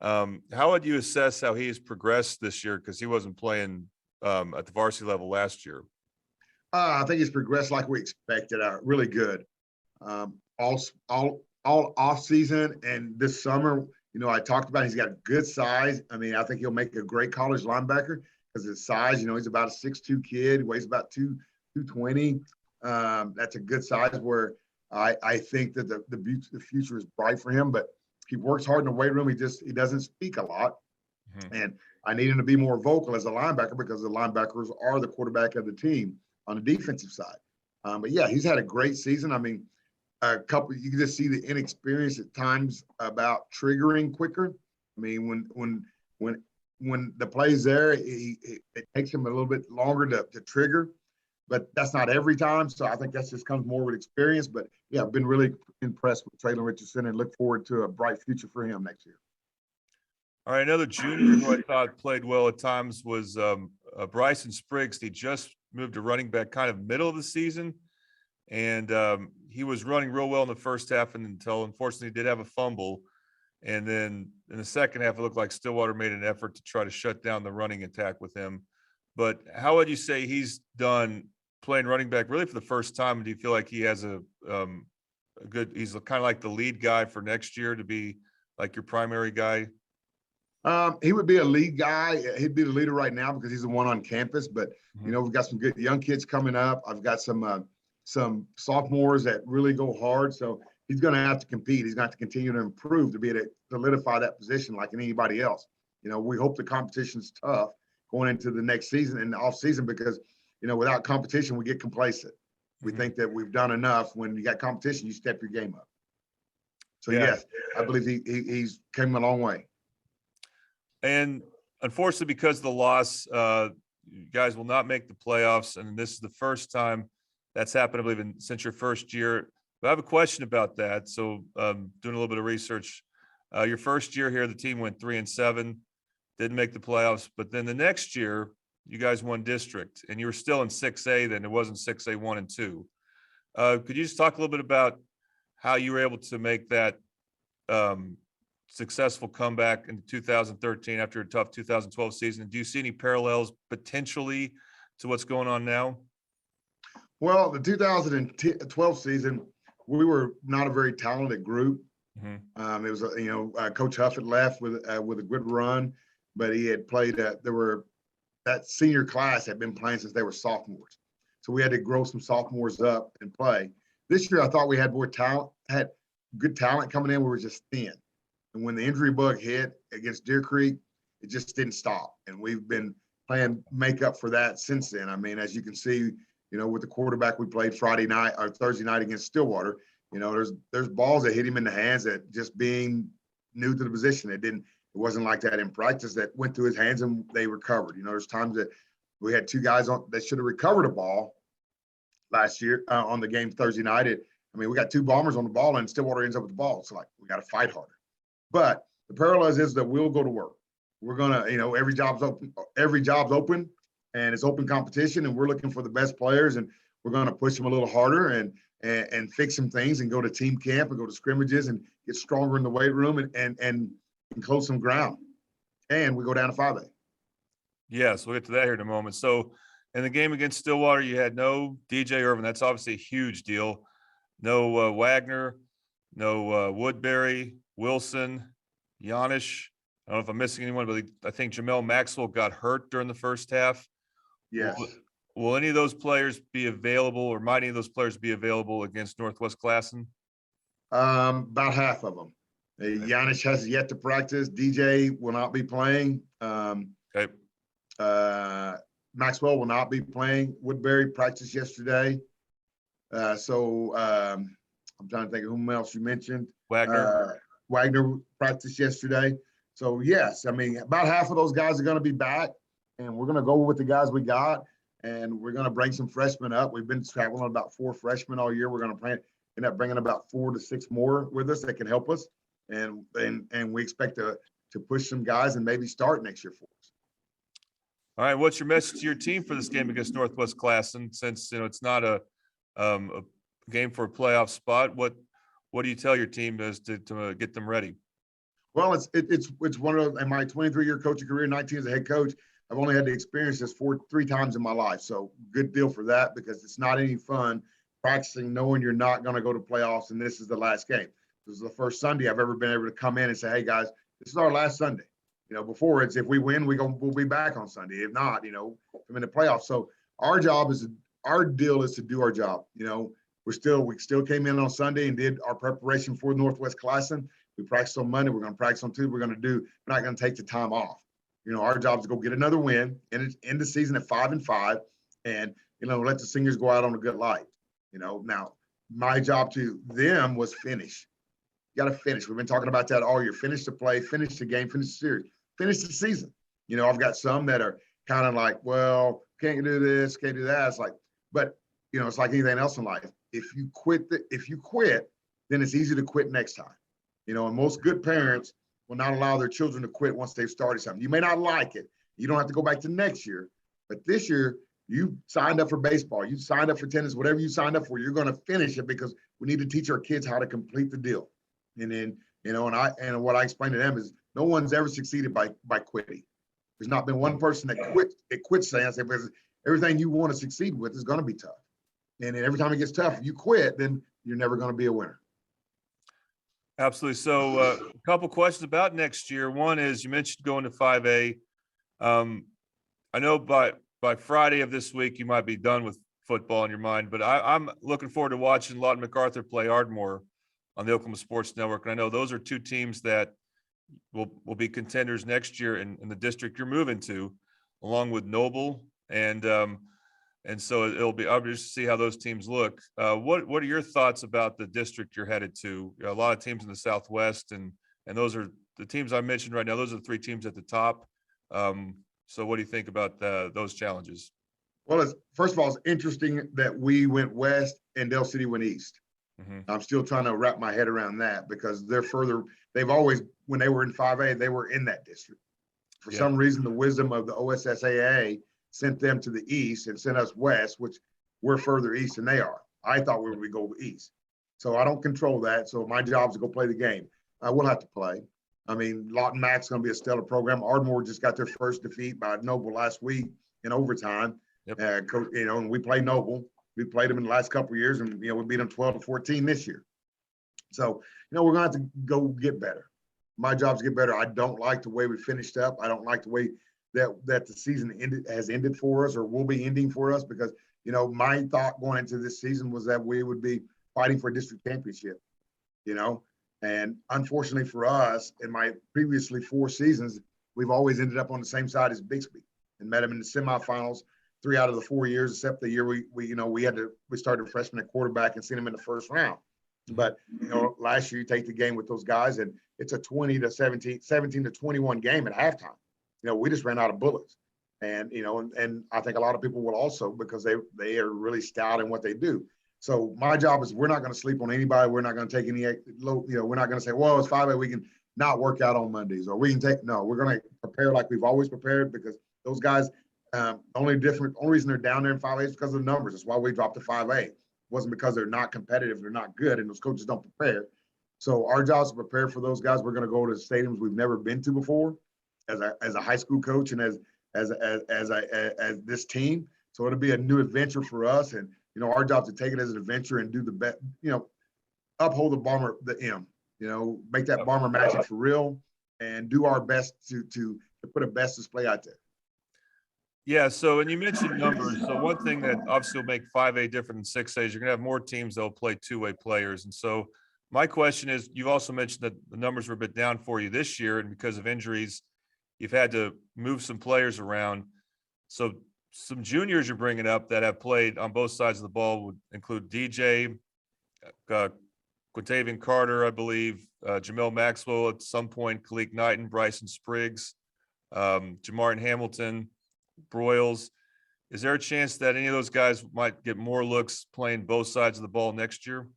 how would you assess how he's progressed this year? Because he wasn't playing at the varsity level last year. I think he's progressed like we expected. Really good. All off season and this summer, I talked about he's got good size. I mean, I think he'll make a great college linebacker because his size. He's about a 6'2" kid, weighs about 220. That's a good size where I think that the future is bright for him. But he works hard in the weight room. He doesn't speak a lot, and I need him to be more vocal as a linebacker because the linebackers are the quarterback of the team on the defensive side. But yeah, he's had a great season. I mean, you can just see the inexperience at times about triggering quicker. I mean, when the play's there, it takes him a little bit longer to trigger, but that's not every time. So I think that just comes more with experience. But yeah, I've been really impressed with Traylon Richardson and look forward to a bright future for him next year. All right, another junior who I thought played well at times was Bryson Spriggs. He just moved to running back kind of middle of the season, and he was running real well in the first half until, unfortunately, he did have a fumble. And then in the second half, it looked like Stillwater made an effort to try to shut down the running attack with him. But how would you say he's done playing running back really for the first time? Do you feel like he has a good – he's kind of like the lead guy for next year to be like your primary guy? He would be a lead guy. He'd be the leader right now because he's the one on campus. But, we've got some good young kids coming up. I've got some sophomores that really go hard. So he's going to have to compete. He's going to have to continue to improve to be able to solidify that position like anybody else. We hope the competition's tough going into the next season and the off season because, without competition, we get complacent. We think that we've done enough. When you got competition, you step your game up. So, yes, I believe he's come a long way. And unfortunately, because of the loss, you guys will not make the playoffs. And this is the first time that's happened, I believe, since your first year. But I have a question about that. So doing a little bit of research, your first year here, the team went 3-7, didn't make the playoffs. But then the next year, you guys won district, and you were still in 6A then. It wasn't 6A 1 and 2. Could you just talk a little bit about how you were able to make that successful comeback in 2013 after a tough 2012 season? Do you see any parallels potentially to what's going on now? Well, the 2012 season, we were not a very talented group. It was, Coach Huff had left with a good run, but he had played. That senior class had been playing since they were sophomores, so we had to grow some sophomores up and play. This year, I thought we had more talent, had good talent coming in. We were just thin. And when the injury bug hit against Deer Creek, it just didn't stop. And we've been playing make up for that since then. I mean, as you can see, with the quarterback we played Friday night or Thursday night against Stillwater, there's balls that hit him in the hands that just being new to the position, it wasn't like that in practice that went through his hands and they recovered. There's times that we had two guys that should have recovered a ball last year on the game Thursday night. We got two bombers on the ball and Stillwater ends up with the ball. It's like we got to fight harder. But the parallels is that we'll go to work. We're gonna, every job's open, and it's open competition, and we're looking for the best players, and we're gonna push them a little harder and fix some things, and go to team camp and go to scrimmages and get stronger in the weight room and close some ground. And we go down to 5A. Yes, we'll get to that here in a moment. So in the game against Stillwater, you had no DJ Irvin. That's obviously a huge deal. No Wagner, no Woodbury, Wilson, Yanish. I don't know if I'm missing anyone, but I think Jamel Maxwell got hurt during the first half. Yes. Will any of those players be available, or might any of those players be available against Northwest Classen? About half of them. Yanish has yet to practice. DJ will not be playing. Okay. Maxwell will not be playing. Woodbury practiced yesterday. So I'm trying to think of whom else you mentioned. Wagner practiced yesterday. So, yes, about half of those guys are going to be back, and we're going to go with the guys we got, and we're going to bring some freshmen up. We've been traveling about 4 freshmen all year. We're going to end up bringing about 4 to 6 more with us that can help us, and we expect to push some guys and maybe start next year for us. All right, what's your message to your team for this game against Northwest Classen? Since it's not a game for a playoff spot, what do you tell your team as to get them ready? Well, it's one of in my 23-year coaching career, 19 as a head coach, I've only had to experience this three times in my life. So good deal for that, because it's not any fun practicing knowing you're not going to go to playoffs and this is the last game. This is the first Sunday I've ever been able to come in and say, hey guys, this is our last Sunday. Before it's if we win, we'll be back on Sunday. If not, I'm in the playoffs. So our deal is to do our job. We still came in on Sunday and did our preparation for Northwest Classen. We practiced on Monday. We're going to practice on Tuesday. We're not going to take the time off. Our job is to go get another win and end the season at 5-5, and let the seniors go out on a good light. Now my job to them was finish. You got to finish. We've been talking about that all year. Finish the play, finish the game, finish the series, finish the season. I've got some that are kind of like, well, can't do this, can't do that. It's like, but it's like anything else in life. If you quit, then it's easy to quit next time. And most good parents will not allow their children to quit once they've started something. You may not like it. You don't have to go back to next year, but this year you signed up for baseball, you signed up for tennis, whatever you signed up for, you're going to finish it, because we need to teach our kids how to complete the deal. And then, and what I explained to them is no one's ever succeeded by quitting. There's not been one person that quits saying, because everything you want to succeed with is going to be tough. And then every time it gets tough, if you quit, then you're never going to be a winner. Absolutely. So a couple questions about next year. One is, you mentioned going to 5A. I know by Friday of this week, you might be done with football in your mind, but I'm looking forward to watching Lawton MacArthur play Ardmore on the Oklahoma Sports Network. And I know those are two teams that will be contenders next year in the district you're moving to, along with Noble. And so it'll be obvious to see how those teams look. What are your thoughts about the district you're headed to? A lot of teams in the Southwest, and those are the teams I mentioned right now. Those are the three teams at the top. So what do you think about those challenges? Well, first of all, it's interesting that we went west and Del City went east. Mm-hmm. I'm still trying to wrap my head around that, because they're further. They've always, when they were in 5A, they were in that district. For some reason, the wisdom of the OSSAA sent them to the east and sent us west, which we're further east than they are. I thought we would go east. So I don't control that. So my job is to go play the game. I will have to play. I mean, Lawton Mac's going to be a stellar program. Ardmore just got their first defeat by Noble last week in overtime. Yep. And we played Noble. We played them in the last couple of years, and, we beat them 12-14 this year. So, we're going to have to go get better. My job is to get better. I don't like the way we finished up. I don't like the way that the season has ended for us, or will be ending for us, because, my thought going into this season was that we would be fighting for a district championship, and unfortunately for us, in my previously 4 seasons, we've always ended up on the same side as Bixby and met them in the semifinals 3 out of the 4 years, except the year we started a freshman at quarterback and seen them in the first round. But, last year you take the game with those guys and it's a 17-21 game at halftime. We just ran out of bullets. And, and I think a lot of people will also, because they are really stout in what they do. So my job is, we're not going to sleep on anybody. We're not going to take any low, we're not going to say, well, it's 5A, we can not work out on Mondays, or we can we're going to prepare like we've always prepared, because those guys, only reason they're down there in 5A is because of the numbers. That's why we dropped to 5A. It wasn't because they're not competitive, they're not good, and those coaches don't prepare. So our job is to prepare for those guys. We're going to go to stadiums we've never been to before, as a high school coach and as this team. So it'll be a new adventure for us, and our job is to take it as an adventure and do the best. Uphold the M. Make that Bomber magic for real, and do our best to put a best display out there. Yeah, so, and you mentioned numbers. So one thing that obviously will make 5A different than 6A is you're going to have more teams that will play two-way players. And so my question is, you've also mentioned that the numbers were a bit down for you this year, and because of injuries, you've had to move some players around. So some juniors you're bringing up that have played on both sides of the ball would include DJ, Quintavian Carter, I believe, Jamel Maxwell at some point, Kalik Knighton, Bryson Spriggs, Jamartin Hamilton, Broyles. Is there a chance that any of those guys might get more looks playing both sides of the ball next year?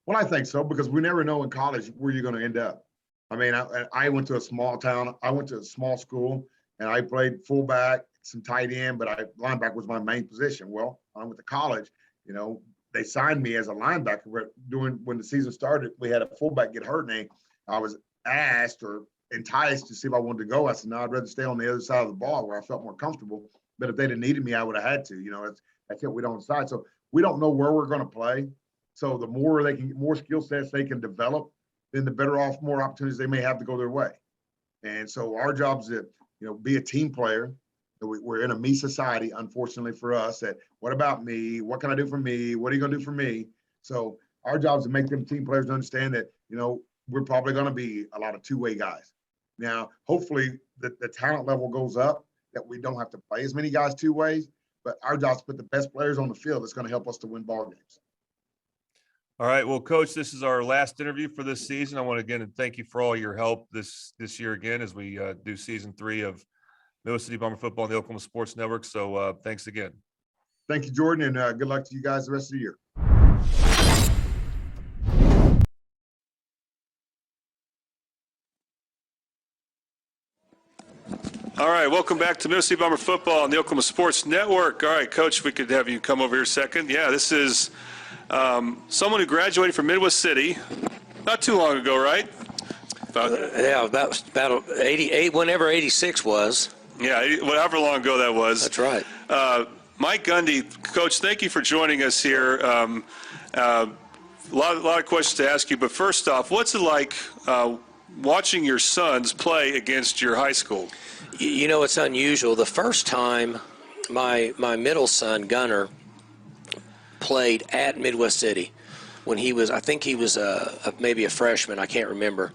Well, I think so, because we never know in college where you're going to end up. I mean, I went to a small town. I went to a small school, and I played fullback, some tight end, but linebacker was my main position. Well, I went to college, they signed me as a linebacker. But when the season started, we had a fullback get hurt, and I was asked or enticed to see if I wanted to go. I said, no, I'd rather stay on the other side of the ball where I felt more comfortable. But if they'd have needed me, I would have had to. That's it. We don't decide. So we don't know where we're going to play. So the more skill sets they can develop, then the better off, more opportunities they may have to go their way. And so our job is to, be a team player. We're in a me society, unfortunately for us, that what about me? What can I do for me? What are you going to do for me? So our job is to make them team players understand that, we're probably going to be a lot of two-way guys. Now, hopefully the talent level goes up, that we don't have to play as many guys two ways, but our job is to put the best players on the field that's going to help us to win ball games. All right. Well, Coach, this is our last interview for this season. I want to again thank you for all your help this year again as we do season 3 of Middle City Bomber Football on the Oklahoma Sports Network. So thanks again. Thank you, Jordan, and good luck to you guys the rest of the year. All right, welcome back to Middle City Bomber Football on the Oklahoma Sports Network. All right, Coach, if we could have you come over here a second. Yeah, this is someone who graduated from Midwest City not too long ago, right? About 88, whenever 86 was. Yeah, whatever long ago that was. That's right. Mike Gundy, Coach, thank you for joining us here. A lot of questions to ask you, but first off, what's it like watching your sons play against your high school? It's unusual. The first time my middle son, Gunner, played at Midwest City when I think he was maybe a freshman, I can't remember.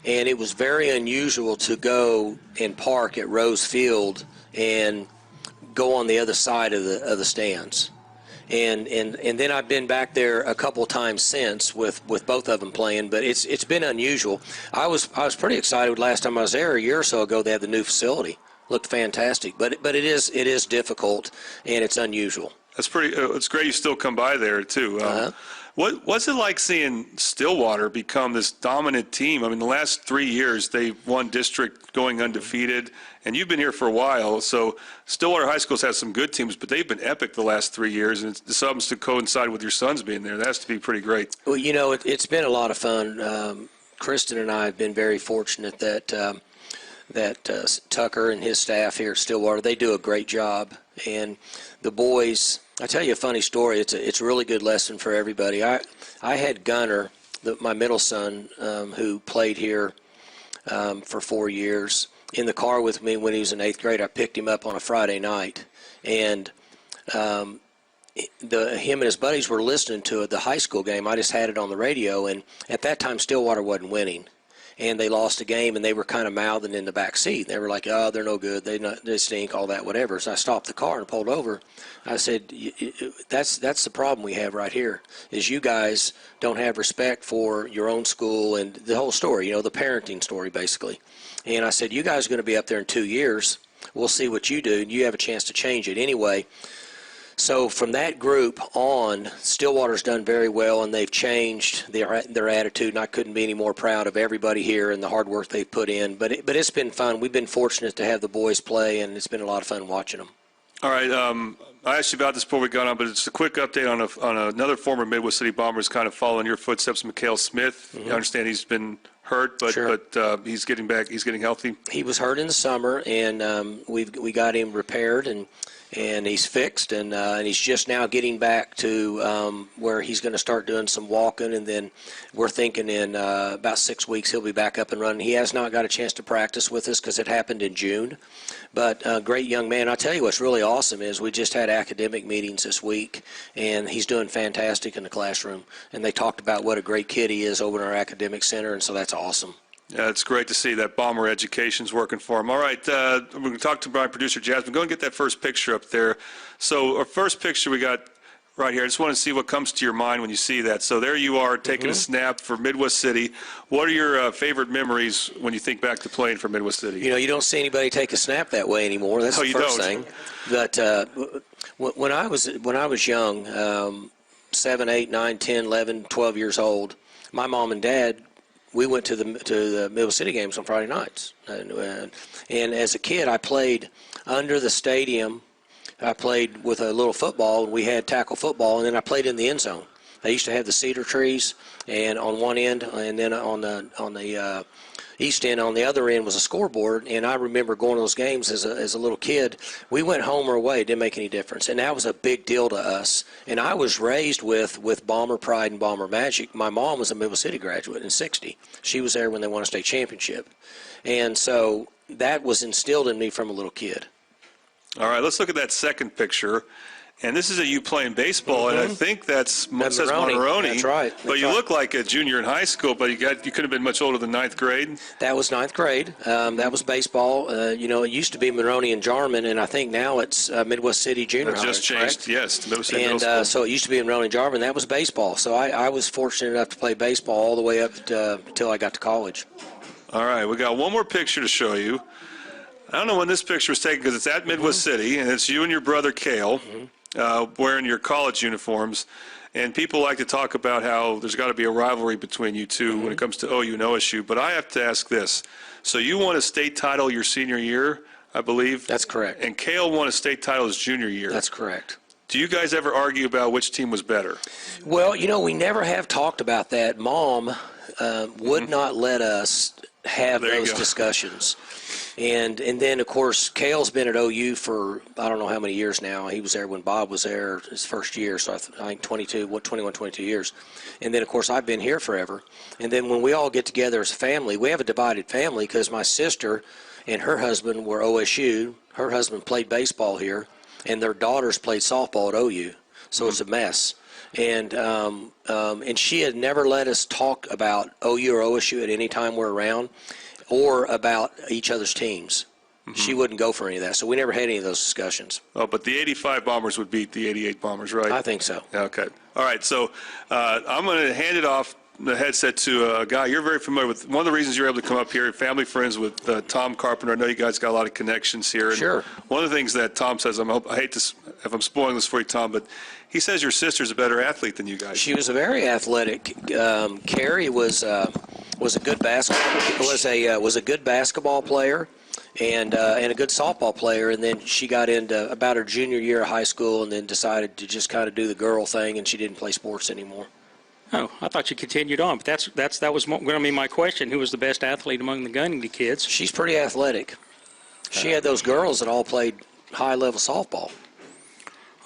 And it was very unusual to go and park at Rose Field and go on the other side of the stands. And then I've been back there a couple times since with both of them playing, but it's been unusual. I was pretty excited last time I was there a year or so ago. They had the new facility, looked fantastic, but it is difficult and it's unusual. That's pretty. It's great you still come by there too. What's it like seeing Stillwater become this dominant team? I mean, the last 3 years they've won district going undefeated, and you've been here for a while. So Stillwater High School's had some good teams, but they've been epic the last 3 years, and it happens to coincide with your sons being there. That has to be pretty great. Well, it's been a lot of fun. Kristen and I have been very fortunate that Tucker and his staff here at Stillwater, they do a great job, and the boys. I tell you a funny story. It's a really good lesson for everybody. I had Gunner, my middle son, who played here for 4 years, in the car with me when he was in 8th grade. I picked him up on a Friday night, and him and his buddies were listening to the high school game. I just had it on the radio, and at that time Stillwater wasn't winning. And they lost a game, and they were kind of mouthing in the back seat. They were like, "Oh, they're no good. They stink, all that, whatever." So I stopped the car and pulled over. I said, "That's the problem we have right here. Is you guys don't have respect for your own school and the whole story. The parenting story, basically." And I said, "You guys are going to be up there in 2 years. We'll see what you do, and you have a chance to change it anyway." So from that group on, Stillwater's done very well, and they've changed their attitude, and I couldn't be any more proud of everybody here and the hard work they've put in. But it's been fun. We've been fortunate to have the boys play, and it's been a lot of fun watching them. All right. I asked you about this before we got on, but it's a quick update on another former Midwest City Bomber who's kind of following your footsteps, Mikhail Smith. Mm-hmm. I understand he's been hurt, but sure. but he's getting back. He's getting healthy. He was hurt in the summer, and we got him repaired, and he's fixed, and he's just now getting back to where he's going to start doing some walking, and then we're thinking in about 6 weeks he'll be back up and running. He has not got a chance to practice with us because it happened in June, but great young man. I'll tell you what's really awesome is we just had academic meetings this week, and he's doing fantastic in the classroom, and they talked about what a great kid he is over in our academic center, and so that's awesome. Yeah, it's great to see that Bomber education's working for him. All right, we're going to talk to my producer, Jasmine. Go and get that first picture up there. So our first picture we got right here. I just want to see what comes to your mind when you see that. So there you are taking a snap for Midwest City. What are your favorite memories when you think back to playing for Midwest City? You don't see anybody take a snap that way anymore. That's the first thing. But when I was young, 7, 8, 9, 10, 11, 12 years old, my mom and dad we went to the Middle City games on Friday nights. And as a kid, I played under the stadium. I played with a little football, and we had tackle football, and then I played in the end zone. They used to have the cedar trees, and on one end, and then on the east end, on the other end was a scoreboard. And I remember going to those games as a little kid. We went home or away; it didn't make any difference, and that was a big deal to us. And I was raised with Bomber pride and Bomber magic. My mom was a Middle City graduate in '60. She was there when they won a state championship, and so that was instilled in me from a little kid. All right, let's look at that second picture. And this is you playing baseball, and I think that says Monteroni. That's right. But you look like a junior in high school, but you could have been much older than ninth grade. That was ninth grade. That was baseball. It used to be Monteroni and Jarman, and I think now it's Midwest City Junior High. It just changed, correct? yes, to Midwest City And Middle School. so it used to be Monteroni and Jarman. That was baseball. So I was fortunate enough to play baseball all the way up until I got to college. All right, we got one more picture to show you. I don't know when this picture was taken because it's at Midwest City, and it's you and your brother Cale. Wearing your college uniforms, and people like to talk about how there's got to be a rivalry between you two when it comes to OU and OSU, but I have to ask this. So you won a state title your senior year, I believe? That's correct. And Cale won a state title his junior year. That's correct. Do you guys ever argue about which team was better? Well, we never have talked about that. Mom would not let us have those discussions. And then, of course, Cale's been at OU for I don't know how many years now. He was there when Bob was there his first year, so I think 22 years. And then, of course, I've been here forever. And then when we all get together as a family, we have a divided family because my sister and her husband were OSU. Her husband played baseball here, and their daughters played softball at OU. So it's a mess. And she had never let us talk about OU or OSU at any time we're around, or about each other's teams. She wouldn't go for any of that, so we never had any of those discussions. Oh, but the 85 Bombers would beat the 88 Bombers, right? I think so. Okay. All right, so I'm going to hand it off the headset to a guy you're very familiar with. One of the reasons you're able to come up here, family friends with Tom Carpenter. I know you guys got a lot of connections here. And sure. One of the things that Tom says, I hate to, if I'm spoiling this for you, Tom, but he says your sister's a better athlete than you guys. She was a very athletic. Carrie was a good basketball was a good basketball player, and a good softball player. And then she got into about her junior year of high school, and then decided to just kind of do the girl thing, and she didn't play sports anymore. Oh, I thought you continued on, but that was going to be my question. Who was the best athlete among the Gundy kids? She's pretty athletic. She had those girls that all played high-level softball.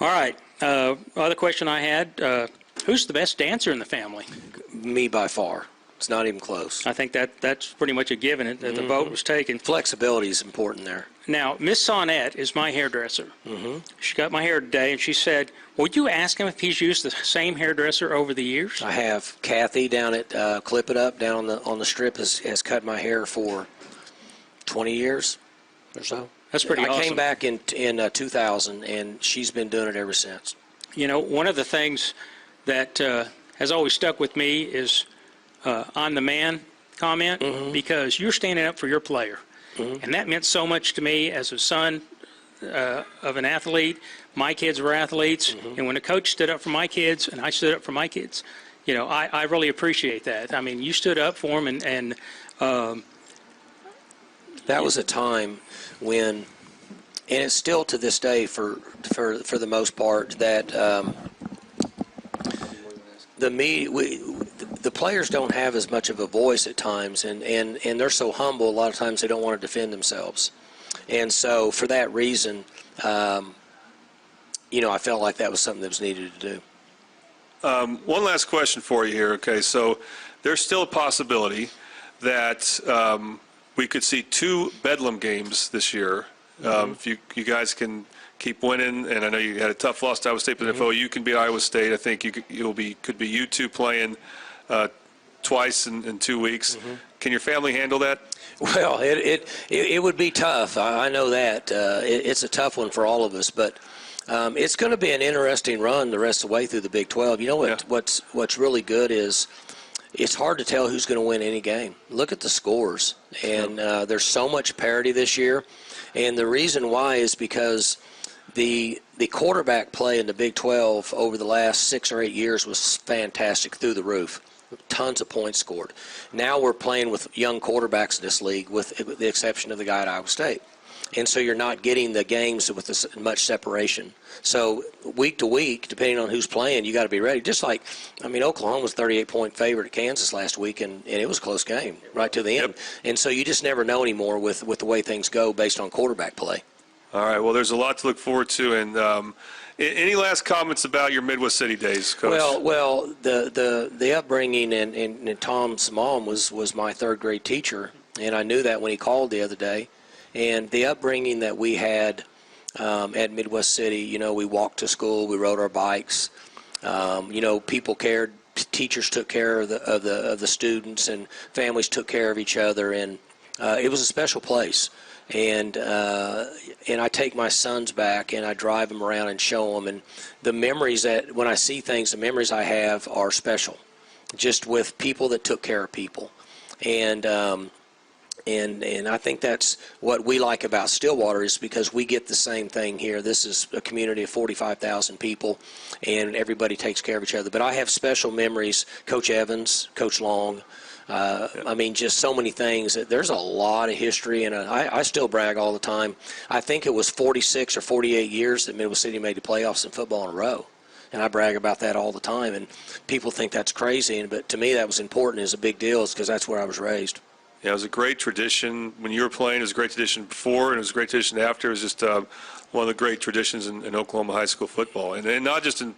All right. Other question I had, who's the best dancer in the family? Me by far. It's not even close. I think that's pretty much a given that the vote was taken. Flexibility is important there. Now, Miss Sonette is my hairdresser. She got my hair today, and she said, would you ask him if he's used the same hairdresser over the years? I have. Kathy down at Clip It Up down on the strip has cut my hair for 20 years or so. That's pretty awesome. I came back in 2000, and she's been doing it ever since. One of the things that has always stuck with me is on the man comment, because you're standing up for your player. And that meant so much to me as a son of an athlete. My kids were athletes. And when a coach stood up for my kids and I stood up for my kids, I really appreciate that. I mean, you stood up for them, and that was a time when, and it's still to this day for the most part, that the players don't have as much of a voice at times, and they're so humble a lot of times they don't want to defend themselves. And so for that reason, I felt like that was something that was needed to do. One last question for you here. Okay, so there's still a possibility that we could see 2 Bedlam games this year. If you guys can keep winning, and I know you had a tough loss to Iowa State, but if OU can beat Iowa State, I think could be you two playing twice in 2 weeks. Can your family handle that? Well, it would be tough. I know that. It's a tough one for all of us, but it's going to be an interesting run the rest of the way through the Big 12. What's really good is it's hard to tell who's going to win any game. Look at the scores, and there's so much parity this year, and the reason why is because the quarterback play in the Big 12 over the last 6 or 8 years was fantastic, through the roof. tons of points scored. Now we're playing with young quarterbacks in this league, with the exception of the guy at Iowa State. And so you're not getting the games with this much separation. So week to week, depending on who's playing, you got to be ready. Just like, Oklahoma was 38-point favorite at Kansas last week, and it was a close game right to the end. And so you just never know anymore with the way things go based on quarterback play. All right. Well, there's a lot to look forward to. And any last comments about your Midwest City days, Coach? Well, the upbringing and Tom's mom was my third grade teacher, and I knew that when he called the other day. And the upbringing that we had at Midwest City, we walked to school, we rode our bikes. People cared. Teachers took care of the students, and families took care of each other, and it was a special place. And I take my sons back and I drive them around and show them, and the memories that when I see things, the memories I have are special, just with people that took care of people, and I think that's what we like about Stillwater, is because we get the same thing here. This is a community of 45,000 people, and everybody takes care of each other. But I have special memories. Coach Evans, Coach Long. Just so many things. There's a lot of history, and I still brag all the time. I think it was 46 or 48 years that Midwest City made the playoffs in football in a row, and I brag about that all the time. And people think that's crazy, but to me that was important. It's a big deal, because that's where I was raised. Yeah, it was a great tradition when you were playing. It was a great tradition before, and it was a great tradition after. It was just one of the great traditions in Oklahoma high school football, and not just in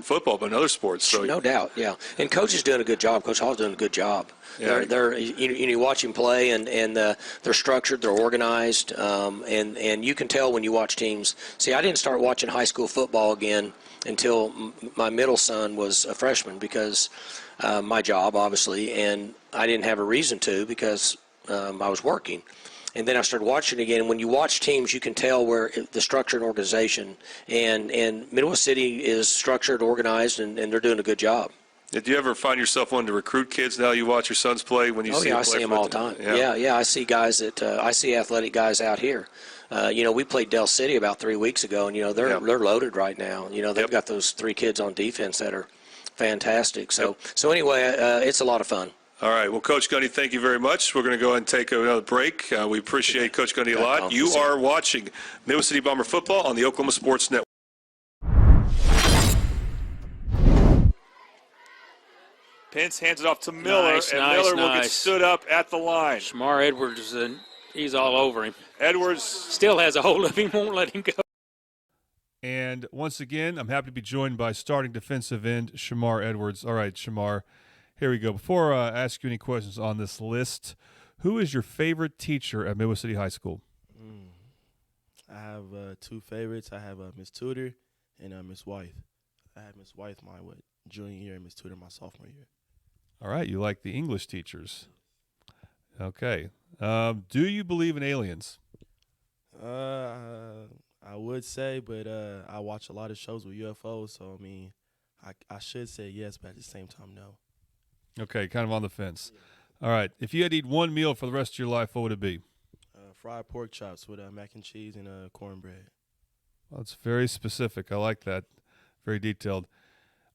football, but in other sports. So no doubt, yeah. And Coach is doing a good job. Coach Hall's doing a good job. Yeah. They're you watch him play, and they're structured, they're organized, and you can tell when you watch teams. See, I didn't start watching high school football again until my middle son was a freshman, because my job, obviously, and I didn't have a reason to, because I was working. And then I started watching again. And when you watch teams, you can tell where the structure and organization. And Midwest City is structured, organized, and they're doing a good job. Did you ever find yourself wanting to recruit kids now you watch your sons play when you see them play? I see them all the time. Yeah, I see guys I see athletic guys out here. We played Del City about 3 weeks ago, and, they're loaded right now. They've got those 3 kids on defense that are fantastic. So anyway, it's a lot of fun. All right. Well, Coach Gundy, thank you very much. We're going to go ahead and take another break. We appreciate Coach Gundy a lot. You are watching Midwest City Bomber football on the Oklahoma Sports Network. Pence hands it off to Miller, Miller will get stood up at the line. Shamar Edwards, he's all over him. Edwards still has a hold of him, won't let him go. And once again, I'm happy to be joined by starting defensive end Shamar Edwards. All right, Shamar, here we go. Before I ask you any questions on this list, who is your favorite teacher at Midwest City High School? I have 2 favorites. I have Miss Tudor and Miss Wythe. I had Miss Wythe my junior year and Miss Tudor my sophomore year. All right, you like the English teachers. Okay. Do you believe in aliens? I would say, but I watch a lot of shows with UFOs, so I should say yes, but at the same time, no. Okay, kind of on the fence. Yeah. All right, if you had to eat one meal for the rest of your life, what would it be? Fried pork chops with mac and cheese and cornbread. Well, it's very specific. I like that. Very detailed.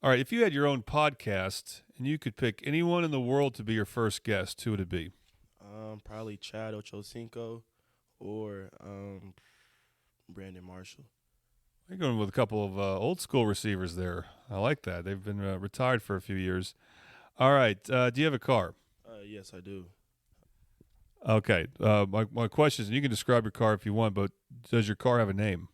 All right, if you had your own podcast and you could pick anyone in the world to be your first guest, who would it be? Probably Chad Ochocinco or Brandon Marshall. You're going with a couple of old school receivers there. I like that. They've been retired for a few years. All right, do you have a car? Yes, I do. Okay, my question is, and you can describe your car if you want, but does your car have a name?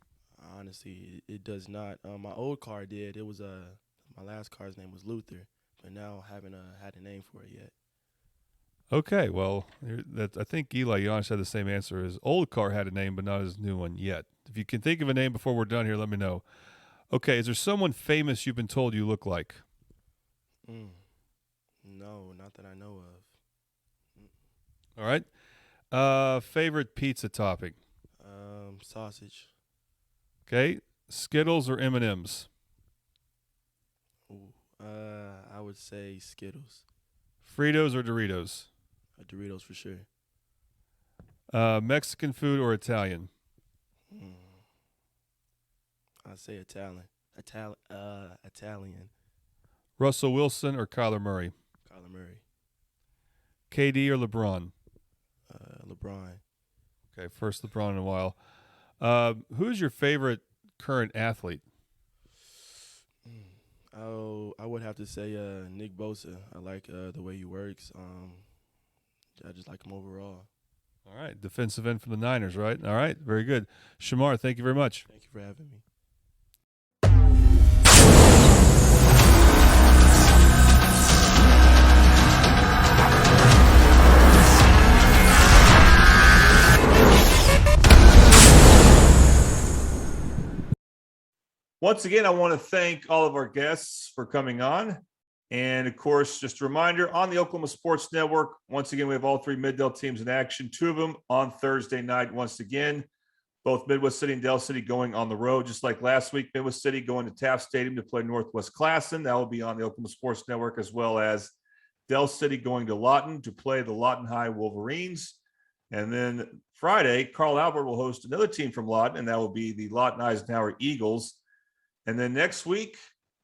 Honestly, it does not. My old car did. It was my last car's name was Luther, but now I haven't had a name for it yet. Okay, well, I think Eli Giannis had the same answer. His old car had a name, but not his new one yet. If you can think of a name before we're done here, let me know. Okay, is there someone famous you've been told you look like? No, not that I know of. All right. Favorite pizza topping? Sausage. Okay. Skittles or M&M's? I would say Skittles. Fritos or Doritos? Doritos for sure. Mexican food or Italian? I'd say Italian. Russell Wilson or Kyler Murray? Kyler Murray. KD or LeBron? LeBron. Okay, first LeBron in a while. Who's your favorite current athlete? Oh, I would have to say Nick Bosa. I like the way he works. I just like him overall. All right, defensive end from the Niners, right? All right, very good. Shamar, thank you very much. Thank you for having me. Once again, I want to thank all of our guests for coming on. And of course, just a reminder on the Oklahoma Sports Network, once again, we have all three Mid-Del teams in action, two of them on Thursday night. Once again, both Midwest City and Del City going on the road, just like last week, Midwest City going to Taft Stadium to play Northwest Classen. That will be on the Oklahoma Sports Network, as well as Del City going to Lawton to play the Lawton High Wolverines. And then Friday, Carl Albert will host another team from Lawton, and that will be the Lawton Eisenhower Eagles. And then next week,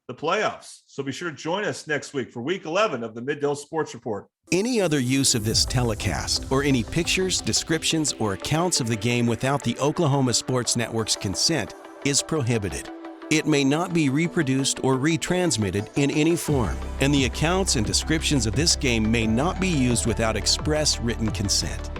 the playoffs. So be sure to join us next week for week 11 of the Mid-Del Sports Report. Any other use of this telecast or any pictures, descriptions, or accounts of the game without the Oklahoma Sports Network's consent is prohibited. It may not be reproduced or retransmitted in any form, and the accounts and descriptions of this game may not be used without express written consent.